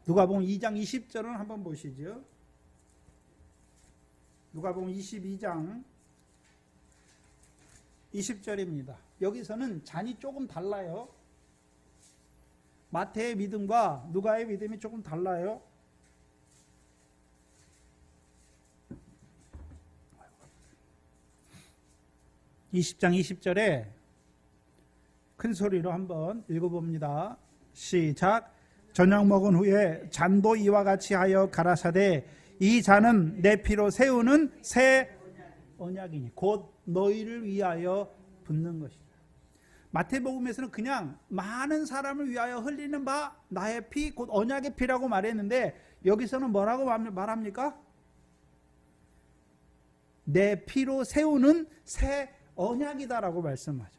누가복음 2장 20절은 한번 보시죠. 누가복음 22장 20절입니다. 여기서는 잔이 조금 달라요. 마태의 믿음과 누가의 믿음이 조금 달라요. (20장 20절에) 큰 소리로 한번 읽어봅니다. 시작. 저녁 먹은 후에 잔도 이와 같이 하여 가라사대 이 잔은 내 피로 세우는 새 언약이니 곧 너희를 위하여 붓는 것이다. 마태복음에서는 그냥 많은 사람을 위하여 흘리는 바 나의 피 곧 언약의 피라고 말했는데 여기서는 뭐라고 말합니까? 내 피로 세우는 새 언약이다라고 말씀하잖아요.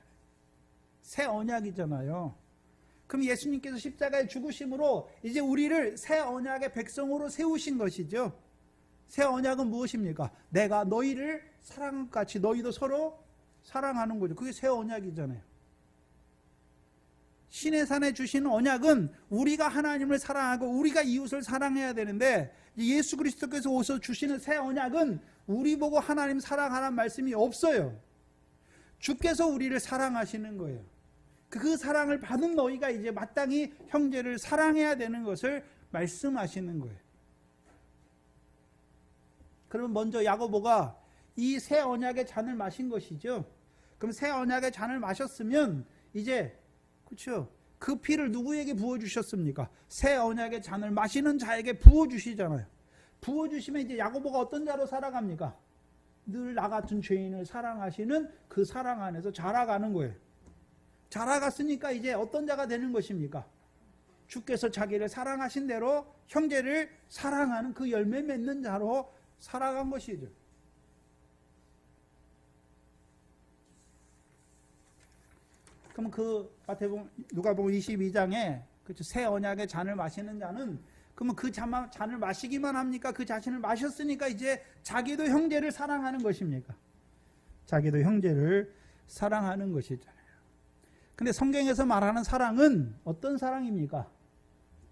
새 언약이잖아요. 그럼 예수님께서 십자가에 죽으심으로 이제 우리를 새 언약의 백성으로 세우신 것이죠. 새 언약은 무엇입니까? 내가 너희를 사랑한 것 같이 너희도 서로 사랑하는 거죠. 그게 새 언약이잖아요. 신의 산에 주시는 언약은 우리가 하나님을 사랑하고 우리가 이웃을 사랑해야 되는데 예수 그리스도께서 오셔서 주시는 새 언약은 우리 보고 하나님 사랑하라는 말씀이 없어요. 주께서 우리를 사랑하시는 거예요. 그 사랑을 받은 너희가 이제 마땅히 형제를 사랑해야 되는 것을 말씀하시는 거예요. 그러면 먼저 야고보가 이 새 언약의 잔을 마신 것이죠. 그럼 새 언약의 잔을 마셨으면 이제 그렇죠. 그 피를 누구에게 부어주셨습니까? 새 언약의 잔을 마시는 자에게 부어주시잖아요. 부어주시면 이제 야고보가 어떤 자로 살아갑니까? 늘 나 같은 죄인을 사랑하시는 그 사랑 안에서 자라가는 거예요. 자라갔으니까 이제 어떤 자가 되는 것입니까? 주께서 자기를 사랑하신 대로 형제를 사랑하는 그 열매 맺는 자로 살아간 것이죠. 그럼 그 누가복음 22장에 그렇죠. 새 언약의 잔을 마시는 자는 그러면 그 잔을 마시기만 합니까? 그 자신을 마셨으니까 이제 자기도 형제를 사랑하는 것입니까? 자기도 형제를 사랑하는 것이잖아요. 근데 성경에서 말하는 사랑은 어떤 사랑입니까?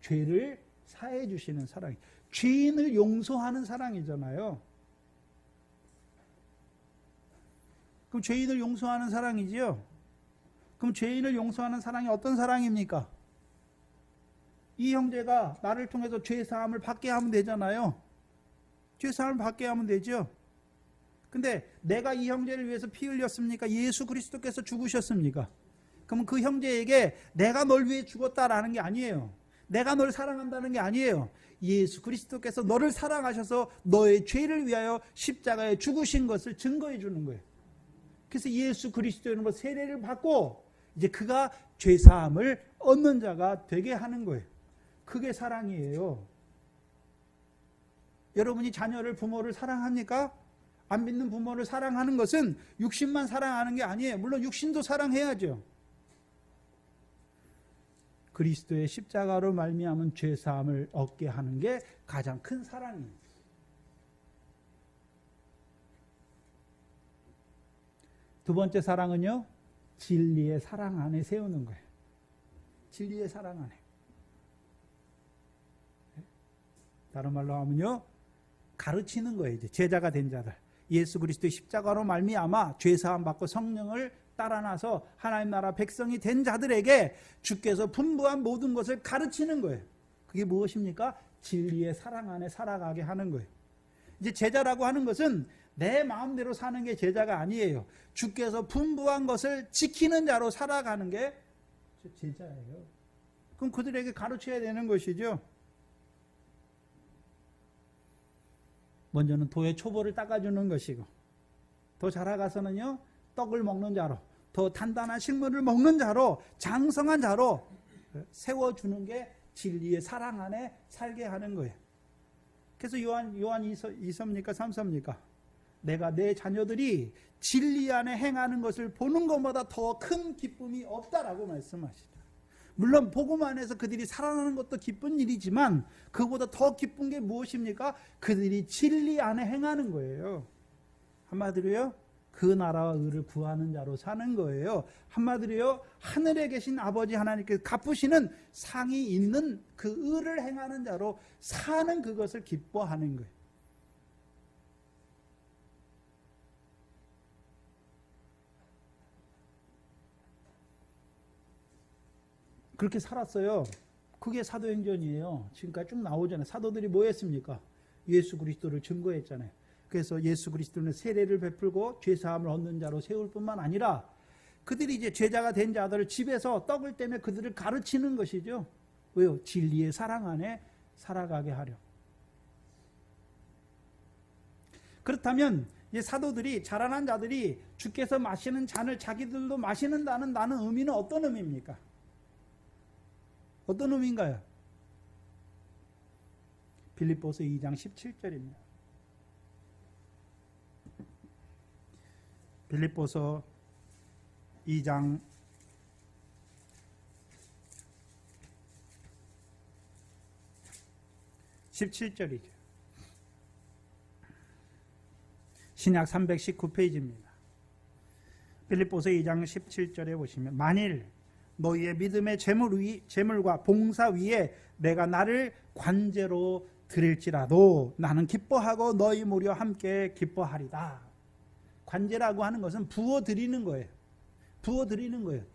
죄를 사해 주시는 사랑. 죄인을 용서하는 사랑이잖아요. 그럼 죄인을 용서하는 사랑이지요? 그럼 죄인을 용서하는 사랑이 어떤 사랑입니까? 이 형제가 나를 통해서 죄사함을 받게 하면 되잖아요. 죄사함을 받게 하면 되죠. 근데 내가 이 형제를 위해서 피 흘렸습니까? 예수 그리스도께서 죽으셨습니까? 그러면 그 형제에게 내가 널 위해 죽었다라는 게 아니에요. 내가 널 사랑한다는 게 아니에요. 예수 그리스도께서 너를 사랑하셔서 너의 죄를 위하여 십자가에 죽으신 것을 증거해 주는 거예요. 그래서 예수 그리스도로 세례를 받고 이제 그가 죄사함을 얻는 자가 되게 하는 거예요. 그게 사랑이에요. 여러분이 자녀를 부모를 사랑합니까? 안 믿는 부모를 사랑하는 것은 육신만 사랑하는 게 아니에요. 물론 육신도 사랑해야죠. 그리스도의 십자가로 말미암은 죄사함을 얻게 하는 게 가장 큰 사랑입니다. 두 번째 사랑은요, 진리의 사랑 안에 세우는 거예요. 진리의 사랑 안에. 다른 말로 하면요, 가르치는 거예요. 이제 제자가 된 자들. 예수 그리스도의 십자가로 말미암아 죄사함 받고 성령을 따라나서 하나님 나라 백성이 된 자들에게 주께서 분부한 모든 것을 가르치는 거예요. 그게 무엇입니까? 진리의 사랑 안에 살아가게 하는 거예요. 이제 제자라고 하는 것은 내 마음대로 사는 게 제자가 아니에요. 주께서 분부한 것을 지키는 자로 살아가는 게 제자예요. 그럼 그들에게 가르쳐야 되는 것이죠. 먼저는 도의 초보를 닦아주는 것이고, 더 자라가서는요, 떡을 먹는 자로, 더 단단한 식물을 먹는 자로, 장성한 자로 세워주는 게 진리의 사랑 안에 살게 하는 거예요. 그래서 요한 2서입니까 3서입니까? 내가 내 자녀들이 진리 안에 행하는 것을 보는 것보다 더 큰 기쁨이 없다라고 말씀하시죠. 물론 복음 안에서 그들이 살아나는 것도 기쁜 일이지만 그보다 더 기쁜 게 무엇입니까? 그들이 진리 안에 행하는 거예요. 한마디로요, 그 나라와 의를 구하는 자로 사는 거예요. 한마디로요, 하늘에 계신 아버지 하나님께서 갚으시는 상이 있는 그 의를 행하는 자로 사는 그것을 기뻐하는 거예요. 그렇게 살았어요. 그게 사도행전이에요. 지금까지 쭉 나오잖아요. 사도들이 뭐 했습니까? 예수 그리스도를 증거했잖아요. 그래서 예수 그리스도는 세례를 베풀고 죄사함을 얻는 자로 세울 뿐만 아니라 그들이 이제 제자가 된 자들을 집에서 떡을 떼며 그들을 가르치는 것이죠. 왜요? 진리의 사랑 안에 살아가게 하려. 그렇다면 이제 사도들이, 자라난 자들이 주께서 마시는 잔을 자기들도 마시는다는 나는 의미는 어떤 의미입니까? 어떤 의미인가요? 빌립보서 2장 17절입니다. 빌립보서 2장 17절이죠. 신약 319페이지입니다. 빌립보서 2장 17절에 보시면 만일 너희의 믿음의 재물과 봉사 위에 내가 나를 관제로 드릴지라도 나는 기뻐하고 너희 무려 함께 기뻐하리다. 관제라고 하는 것은 부어 드리는 거예요. 부어 드리는 거예요.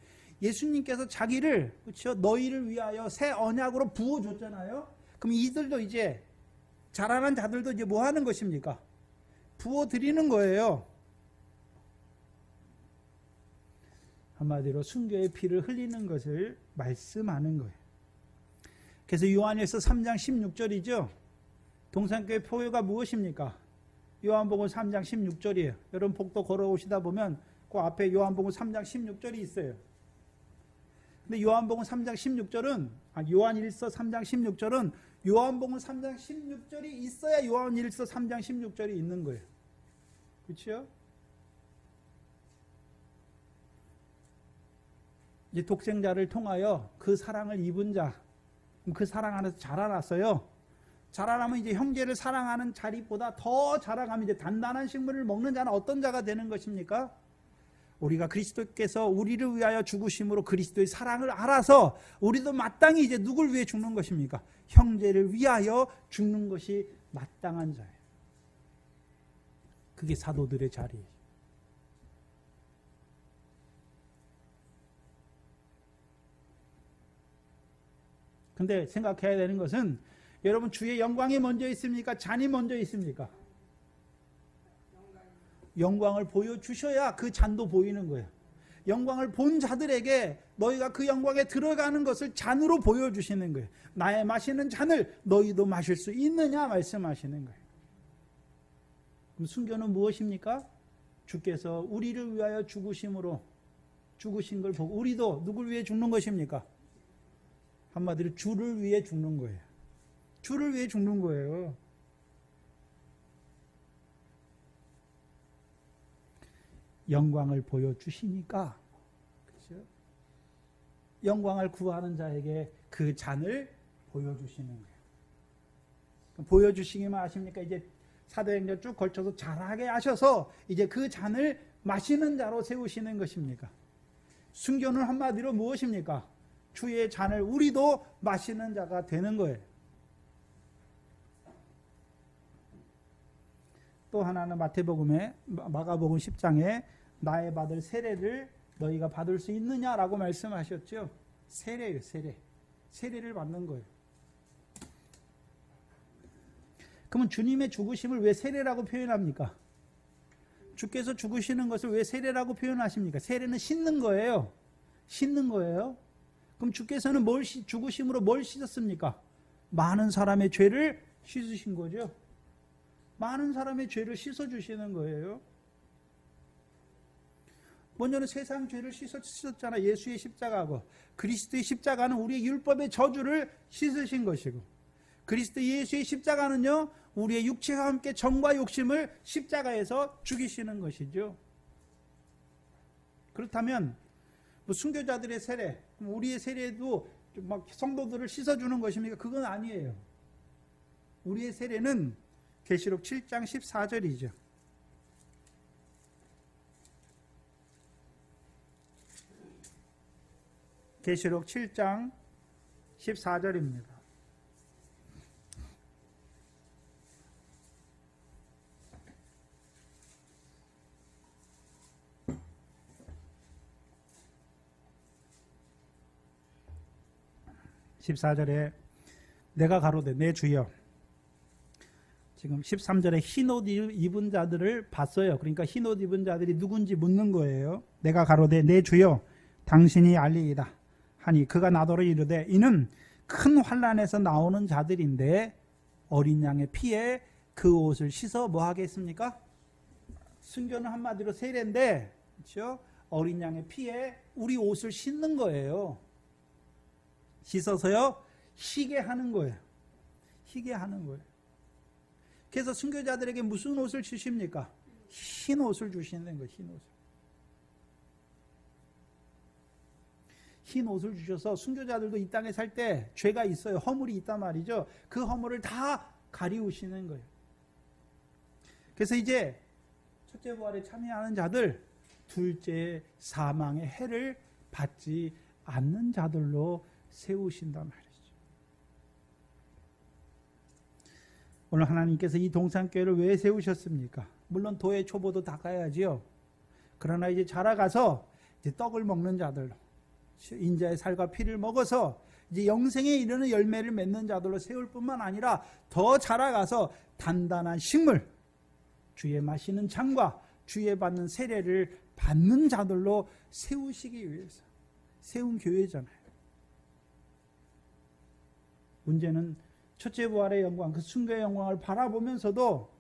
예수님께서 자기를, 그렇죠? 너희를 위하여 새 언약으로 부어 줬잖아요. 그럼 이들도 이제, 자라난 자들도 이제 뭐 하는 것입니까? 부어 드리는 거예요. 한마디로 순교의 피를 흘리는 것을 말씀하는 거예요. 그래서 요한일서 3장 16절이죠. 동산교회 포효가 무엇입니까? 요한복음 3장 16절이에요. 여러분 복도 걸어오시다 보면 그 앞에 요한복음 3장 16절이 있어요. 근데 요한복음 3장 16절은, 요한일서 3장 16절은 요한복음 3장 16절이 있어야 요한일서 3장 16절이 있는 거예요. 그렇죠? 이제 독생자를 통하여 그 사랑을 입은 자, 그 사랑 안에서 자라났어요. 자라나면 이제 형제를 사랑하는 자리보다 더 자라가면 이제 단단한 식물을 먹는 자는 어떤 자가 되는 것입니까? 우리가 그리스도께서 우리를 위하여 죽으심으로 그리스도의 사랑을 알아서 우리도 마땅히 이제 누굴 위해 죽는 것입니까? 형제를 위하여 죽는 것이 마땅한 자예요. 그게 사도들의 자리예요. 근데 생각해야 되는 것은 여러분 주의 영광이 먼저 있습니까? 잔이 먼저 있습니까? 영광을 보여주셔야 그 잔도 보이는 거예요. 영광을 본 자들에게 너희가 그 영광에 들어가는 것을 잔으로 보여주시는 거예요. 나의 마시는 잔을 너희도 마실 수 있느냐 말씀하시는 거예요. 그럼 순교는 무엇입니까? 주께서 우리를 위하여 죽으심으로 죽으신 걸 보고 우리도 누굴 위해 죽는 것입니까? 한마디로 주를 위해 죽는 거예요. 주를 위해 죽는 거예요. 영광을 보여주시니까, 그렇죠? 영광을 구하는 자에게 그 잔을 보여주시는 거예요. 보여주시기만 하십니까? 이제 사도행전 쭉 걸쳐서 잘하게 하셔서 이제 그 잔을 마시는 자로 세우시는 것입니까? 순교는 한마디로 무엇입니까? 주의 잔을 우리도 마시는 자가 되는 거예요. 또 하나는 마가복음 10장에 나의 받을 세례를 너희가 받을 수 있느냐라고 말씀하셨죠. 세례예요, 세례. 세례를 받는 거예요. 그러면 주님의 죽으심을 왜 세례라고 표현합니까? 주께서 죽으시는 것을 왜 세례라고 표현하십니까? 세례는 씻는 거예요. 씻는 거예요. 그럼 주께서는 죽으심으로 뭘 씻었습니까? 많은 사람의 죄를 씻으신 거죠. 많은 사람의 죄를 씻어주시는 거예요. 먼저는 세상 죄를 씻었잖아. 예수의 십자가하고. 그리스도의 십자가는 우리의 율법의 저주를 씻으신 것이고, 그리스도 예수의 십자가는요, 우리의 육체와 함께 정과 욕심을 십자가에서 죽이시는 것이죠. 그렇다면 순교자들의 세례, 우리의 세례도 막 성도들을 씻어주는 것입니까? 그건 아니에요. 우리의 세례는 계시록 7장 14절이죠. 계시록 7장 14절입니다. (14절에) 내가 가로되 내 주여, 지금 13절에 흰옷 입은 자들을 봤어요. 그러니까 흰옷 입은 자들이 누군지 묻는 거예요. 내가 가로되 내 주여 당신이 알리이다 하니 그가 나더러 이르되 이는 큰 환난에서 나오는 자들인데 어린 양의 피에 그 옷을 씻어 뭐 하겠습니까? 순교는 한마디로 세례인데, 그렇죠? 어린 양의 피에 우리 옷을 씻는 거예요. 씻어서요 희게 하는 거예요. 희게 하는 거예요. 그래서 순교자들에게 무슨 옷을 주십니까? 흰 옷을 주시는 거예요. 흰 옷을. 흰 옷을 주셔서 순교자들도 이 땅에 살 때 죄가 있어요. 허물이 있단 말이죠. 그 허물을 다 가리우시는 거예요. 그래서 이제 첫째 부활에 참여하는 자들, 둘째 사망의 해를 받지 않는 자들로 세우신단 말이죠. 오늘 하나님께서 이 동산교회를 왜 세우셨습니까? 물론 도의 초보도 다 가야지요. 그러나 이제 자라가서 이제 떡을 먹는 자들로, 인자의 살과 피를 먹어서 이제 영생에 이르는 열매를 맺는 자들로 세울 뿐만 아니라 더 자라가서 단단한 식물, 주의 마시는 잔과 주의 받는 세례를 받는 자들로 세우시기 위해서 세운 교회잖아요. 문제는 첫째 부활의 영광, 그 순교의 영광을 바라보면서도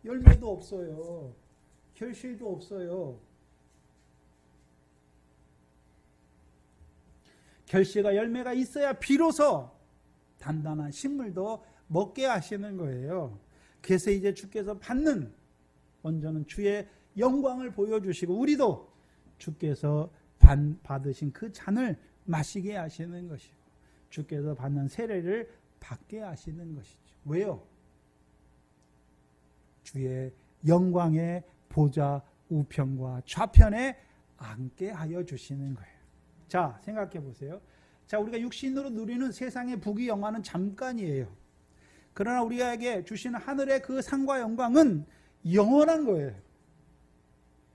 열매도 없어요. 결실도 없어요. 결실과 열매가 있어야 비로소 단단한 식물도 먹게 하시는 거예요. 그래서 이제 주께서 받는 먼저는 주의 영광을 보여주시고 우리도 주께서 받으신 그 잔을 마시게 하시는 것이고 주께서 받는 세례를 받게 하시는 것이죠. 왜요? 주의 영광의 보좌 우편과 좌편에 앉게 하여 주시는 거예요. 자, 생각해 보세요. 자, 우리가 육신으로 누리는 세상의 부귀 영화는 잠깐이에요. 그러나 우리에게 주시는 하늘의 그 상과 영광은 영원한 거예요.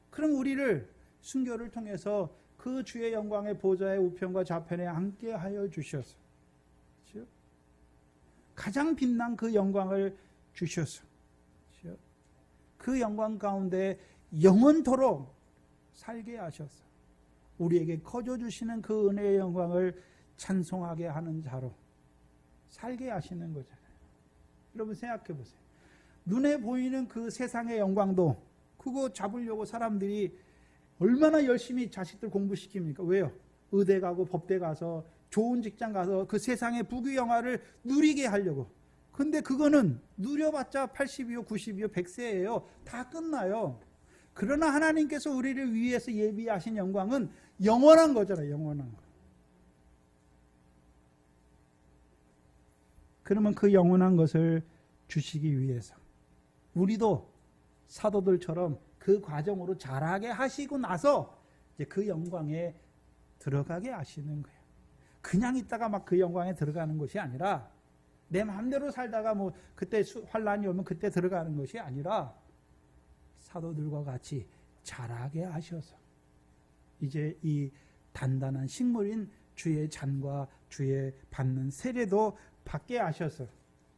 그럼 우리를 순교를 통해서 그 주의 영광의 보좌의 우편과 좌편에 앉게 하여 주셔서 그렇죠? 가장 빛난 그 영광을 주셔서 그렇죠? 그 영광 가운데 영원토록 살게 하셔서 우리에게 거저 주시는 그 은혜의 영광을 찬송하게 하는 자로 살게 하시는 거잖아요. 여러분 생각해 보세요. 눈에 보이는 그 세상의 영광도 그거 잡으려고 사람들이 얼마나 열심히 자식들 공부시킵니까? 왜요? 의대 가고 법대 가서 좋은 직장 가서 그 세상의 부귀 영화를 누리게 하려고. 근데 그거는 누려봤자 80이요, 90이요, 100세예요. 다 끝나요. 그러나 하나님께서 우리를 위해서 예비하신 영광은 영원한 거잖아요. 영원한 거. 그러면 그 영원한 것을 주시기 위해서 우리도 사도들처럼 그 과정으로 자라게 하시고 나서 이제 그 영광에 들어가게 하시는 거예요. 그냥 있다가 막 그 영광에 들어가는 것이 아니라 내 마음대로 살다가 뭐 그때 환란이 오면 그때 들어가는 것이 아니라 사도들과 같이 자라게 하셔서 이제 이 단단한 식물인 주의 잔과 주의 받는 세례도 받게 하셔서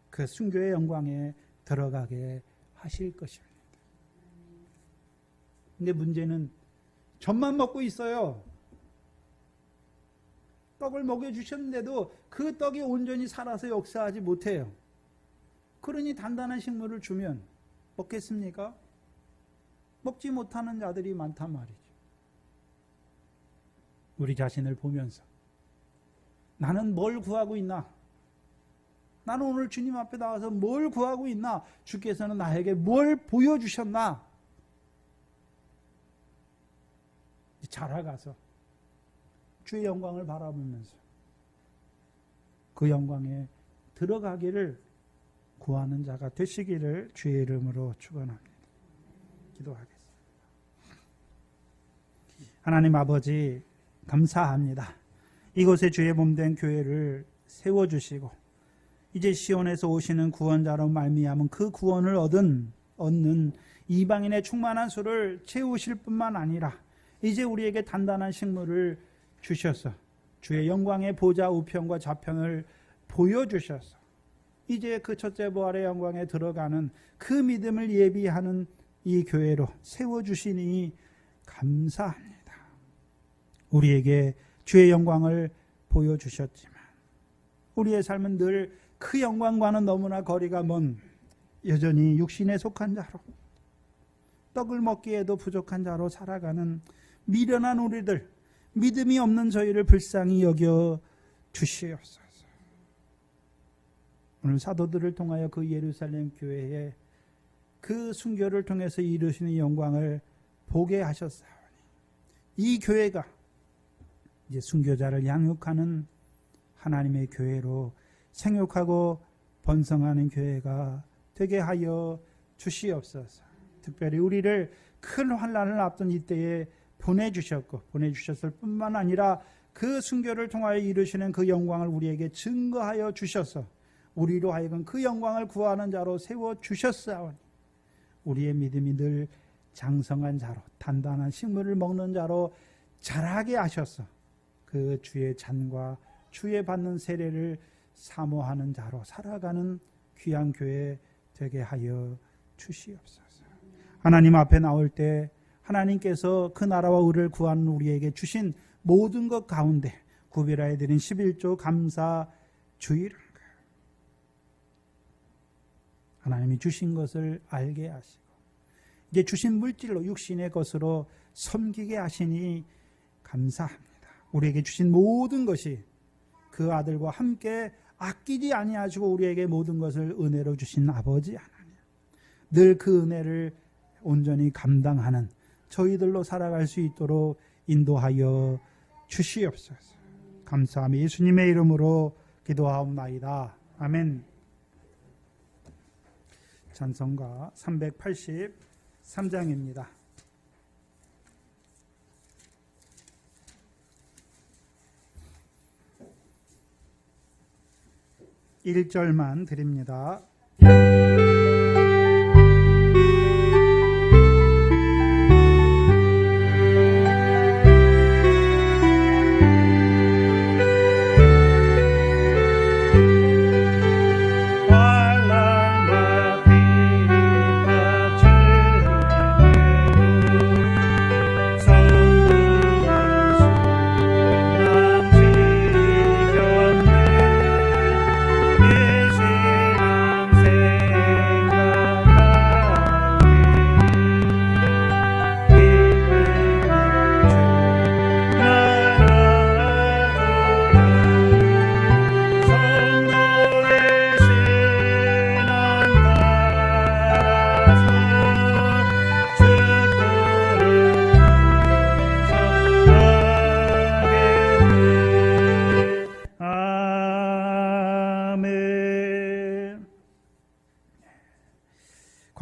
그 순교의 영광에 들어가게 하실 것입니다. 근데 문제는 젖만 먹고 있어요. 떡을 먹여주셨는데도 그 떡이 온전히 살아서 역사하지 못해요. 그러니 단단한 식물을 주면 먹겠습니까? 먹지 못하는 자들이 많단 말이죠. 우리 자신을 보면서 나는 뭘 구하고 있나? 나는 오늘 주님 앞에 나와서 뭘 구하고 있나? 주께서는 나에게 뭘 보여주셨나? 자라가서 주의 영광을 바라보면서 그 영광에 들어가기를 구하는 자가 되시기를 주의 이름으로 축원합니다. 기도하겠습니다. 하나님 아버지 감사합니다. 이곳에 주의 몸된 교회를 세워주시고 이제 시온에서 오시는 구원자로 말미암은 그 구원을 얻는 이방인의 충만한 수를 채우실 뿐만 아니라 이제 우리에게 단단한 식물을 주셔서 주의 영광의 보좌 우편과 좌편을 보여주셔서 이제 그 첫째 부활의 영광에 들어가는 그 믿음을 예비하는 이 교회로 세워주시니 감사합니다. 우리에게 주의 영광을 보여주셨지만 우리의 삶은 늘 그 영광과는 너무나 거리가 먼 여전히 육신에 속한 자로 떡을 먹기에도 부족한 자로 살아가는 미련한 우리들, 믿음이 없는 저희를 불쌍히 여겨 주시옵소서. 오늘 사도들을 통하여 그 예루살렘 교회에 그 순교를 통해서 이루시는 영광을 보게 하셨사오니 이 교회가 이제 순교자를 양육하는 하나님의 교회로 생육하고 번성하는 교회가 되게 하여 주시옵소서. 특별히 우리를 큰 환난을 앞둔 이때에 보내주셨을 뿐만 아니라 그 순교를 통하여 이루시는 그 영광을 우리에게 증거하여 주셔서 우리로 하여금 그 영광을 구하는 자로 세워주셨사오니 우리의 믿음이 늘 장성한 자로 단단한 식물을 먹는 자로 자라게 하셔서 그 주의 잔과 주의 받는 세례를 사모하는 자로 살아가는 귀한 교회 되게 하여 주시옵소서. 하나님 앞에 나올 때 하나님께서 그 나라와 의를 구하는 우리에게 주신 모든 것 가운데 구별하여 드린 11조 감사 주일을 하나님이 주신 것을 알게 하시고 이제 주신 물질로 육신의 것으로 섬기게 하시니 감사합니다. 우리에게 주신 모든 것이 그 아들과 함께 아끼지 아니하시고 우리에게 모든 것을 은혜로 주신 아버지 하나님, 늘 그 은혜를 온전히 감당하는 저희들로 살아갈 수 있도록 인도하여 주시옵소서. 감사하며 예수님의 이름으로 기도하옵나이다. 아멘. 찬송가 383장입니다. 1절만 드립니다.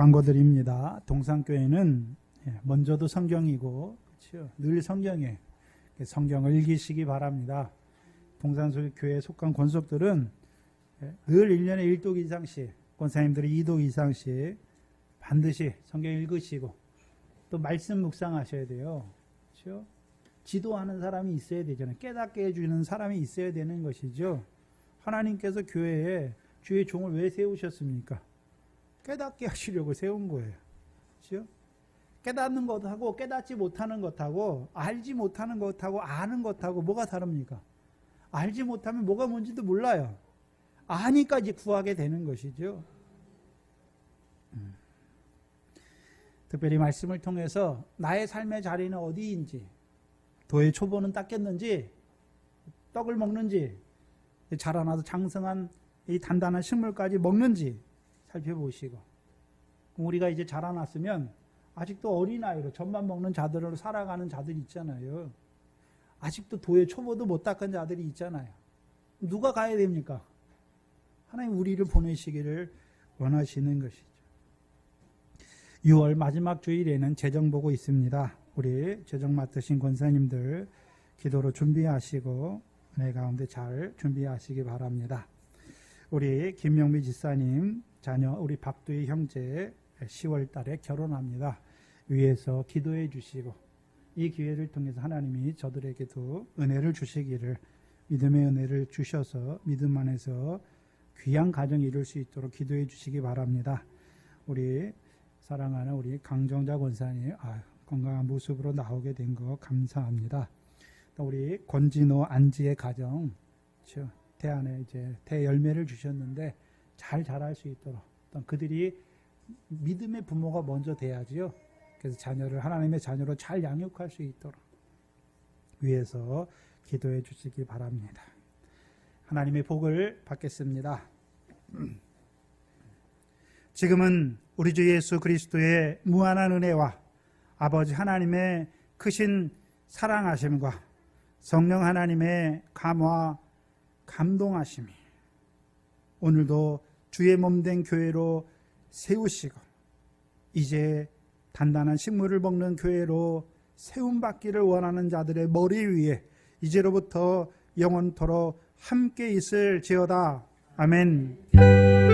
광고드립니다. 동산교회는 먼저도 성경이고 그렇죠? 늘 성경에 성경을 읽으시기 바랍니다. 동산교회에 속한 권속들은 늘 1년에 1독 이상씩 권사님들이 2독 이상씩 반드시 성경 읽으시고 또 말씀 묵상하셔야 돼요. 그렇죠? 지도하는 사람이 있어야 되잖아요. 깨닫게 해주는 사람이 있어야 되는 것이죠. 하나님께서 교회에 주의 종을 왜 세우셨습니까? 깨닫게 하시려고 세운 거예요. 그렇죠? 깨닫는 것하고 깨닫지 못하는 것하고 알지 못하는 것하고 아는 것하고 뭐가 다릅니까? 알지 못하면 뭐가 뭔지도 몰라요. 아니까 이제 구하게 되는 것이죠. 특별히 말씀을 통해서 나의 삶의 자리는 어디인지, 도의 초보는 닦였는지, 떡을 먹는지, 자라나서 장성한 이 단단한 식물까지 먹는지 살펴보시고, 우리가 이제 자라났으면 아직도 어린아이로 젖만 먹는 자들로 살아가는 자들이 있잖아요. 아직도 도의 초보도 못 닦은 자들이 있잖아요. 누가 가야 됩니까? 하나님 우리를 보내시기를 원하시는 것이죠. 6월 마지막 주일에는 재정 보고 있습니다. 우리 재정 맡으신 권사님들 기도로 준비하시고 은혜 가운데 잘 준비하시기 바랍니다. 우리 김명미 지사님 자녀 우리 박두희 형제 10월 달에 결혼합니다. 위에서 기도해 주시고 이 기회를 통해서 하나님이 저들에게도 은혜를 주시기를, 믿음의 은혜를 주셔서 믿음 안에서 귀한 가정 이룰 수 있도록 기도해 주시기 바랍니다. 우리 사랑하는 우리 강정자 권사님 건강한 모습으로 나오게 된 거 감사합니다. 또 우리 권진호 안지의 가정 대안에 이제 대열매를 주셨는데 잘 자랄 수 있도록 또 그들이 믿음의 부모가 먼저 돼야지요. 그래서 자녀를 하나님의 자녀로 잘 양육할 수 있도록 위해서 기도해 주시기 바랍니다. 하나님의 복을 받겠습니다. 지금은 우리 주 예수 그리스도의 무한한 은혜와 아버지 하나님의 크신 사랑하심과 성령 하나님의 감화 감동하심이 오늘도 주의 몸된 교회로 세우시고 이제 단단한 식물을 먹는 교회로 세움받기를 원하는 자들의 머리 위에 이제로부터 영원토록 함께 있을지어다. 아멘.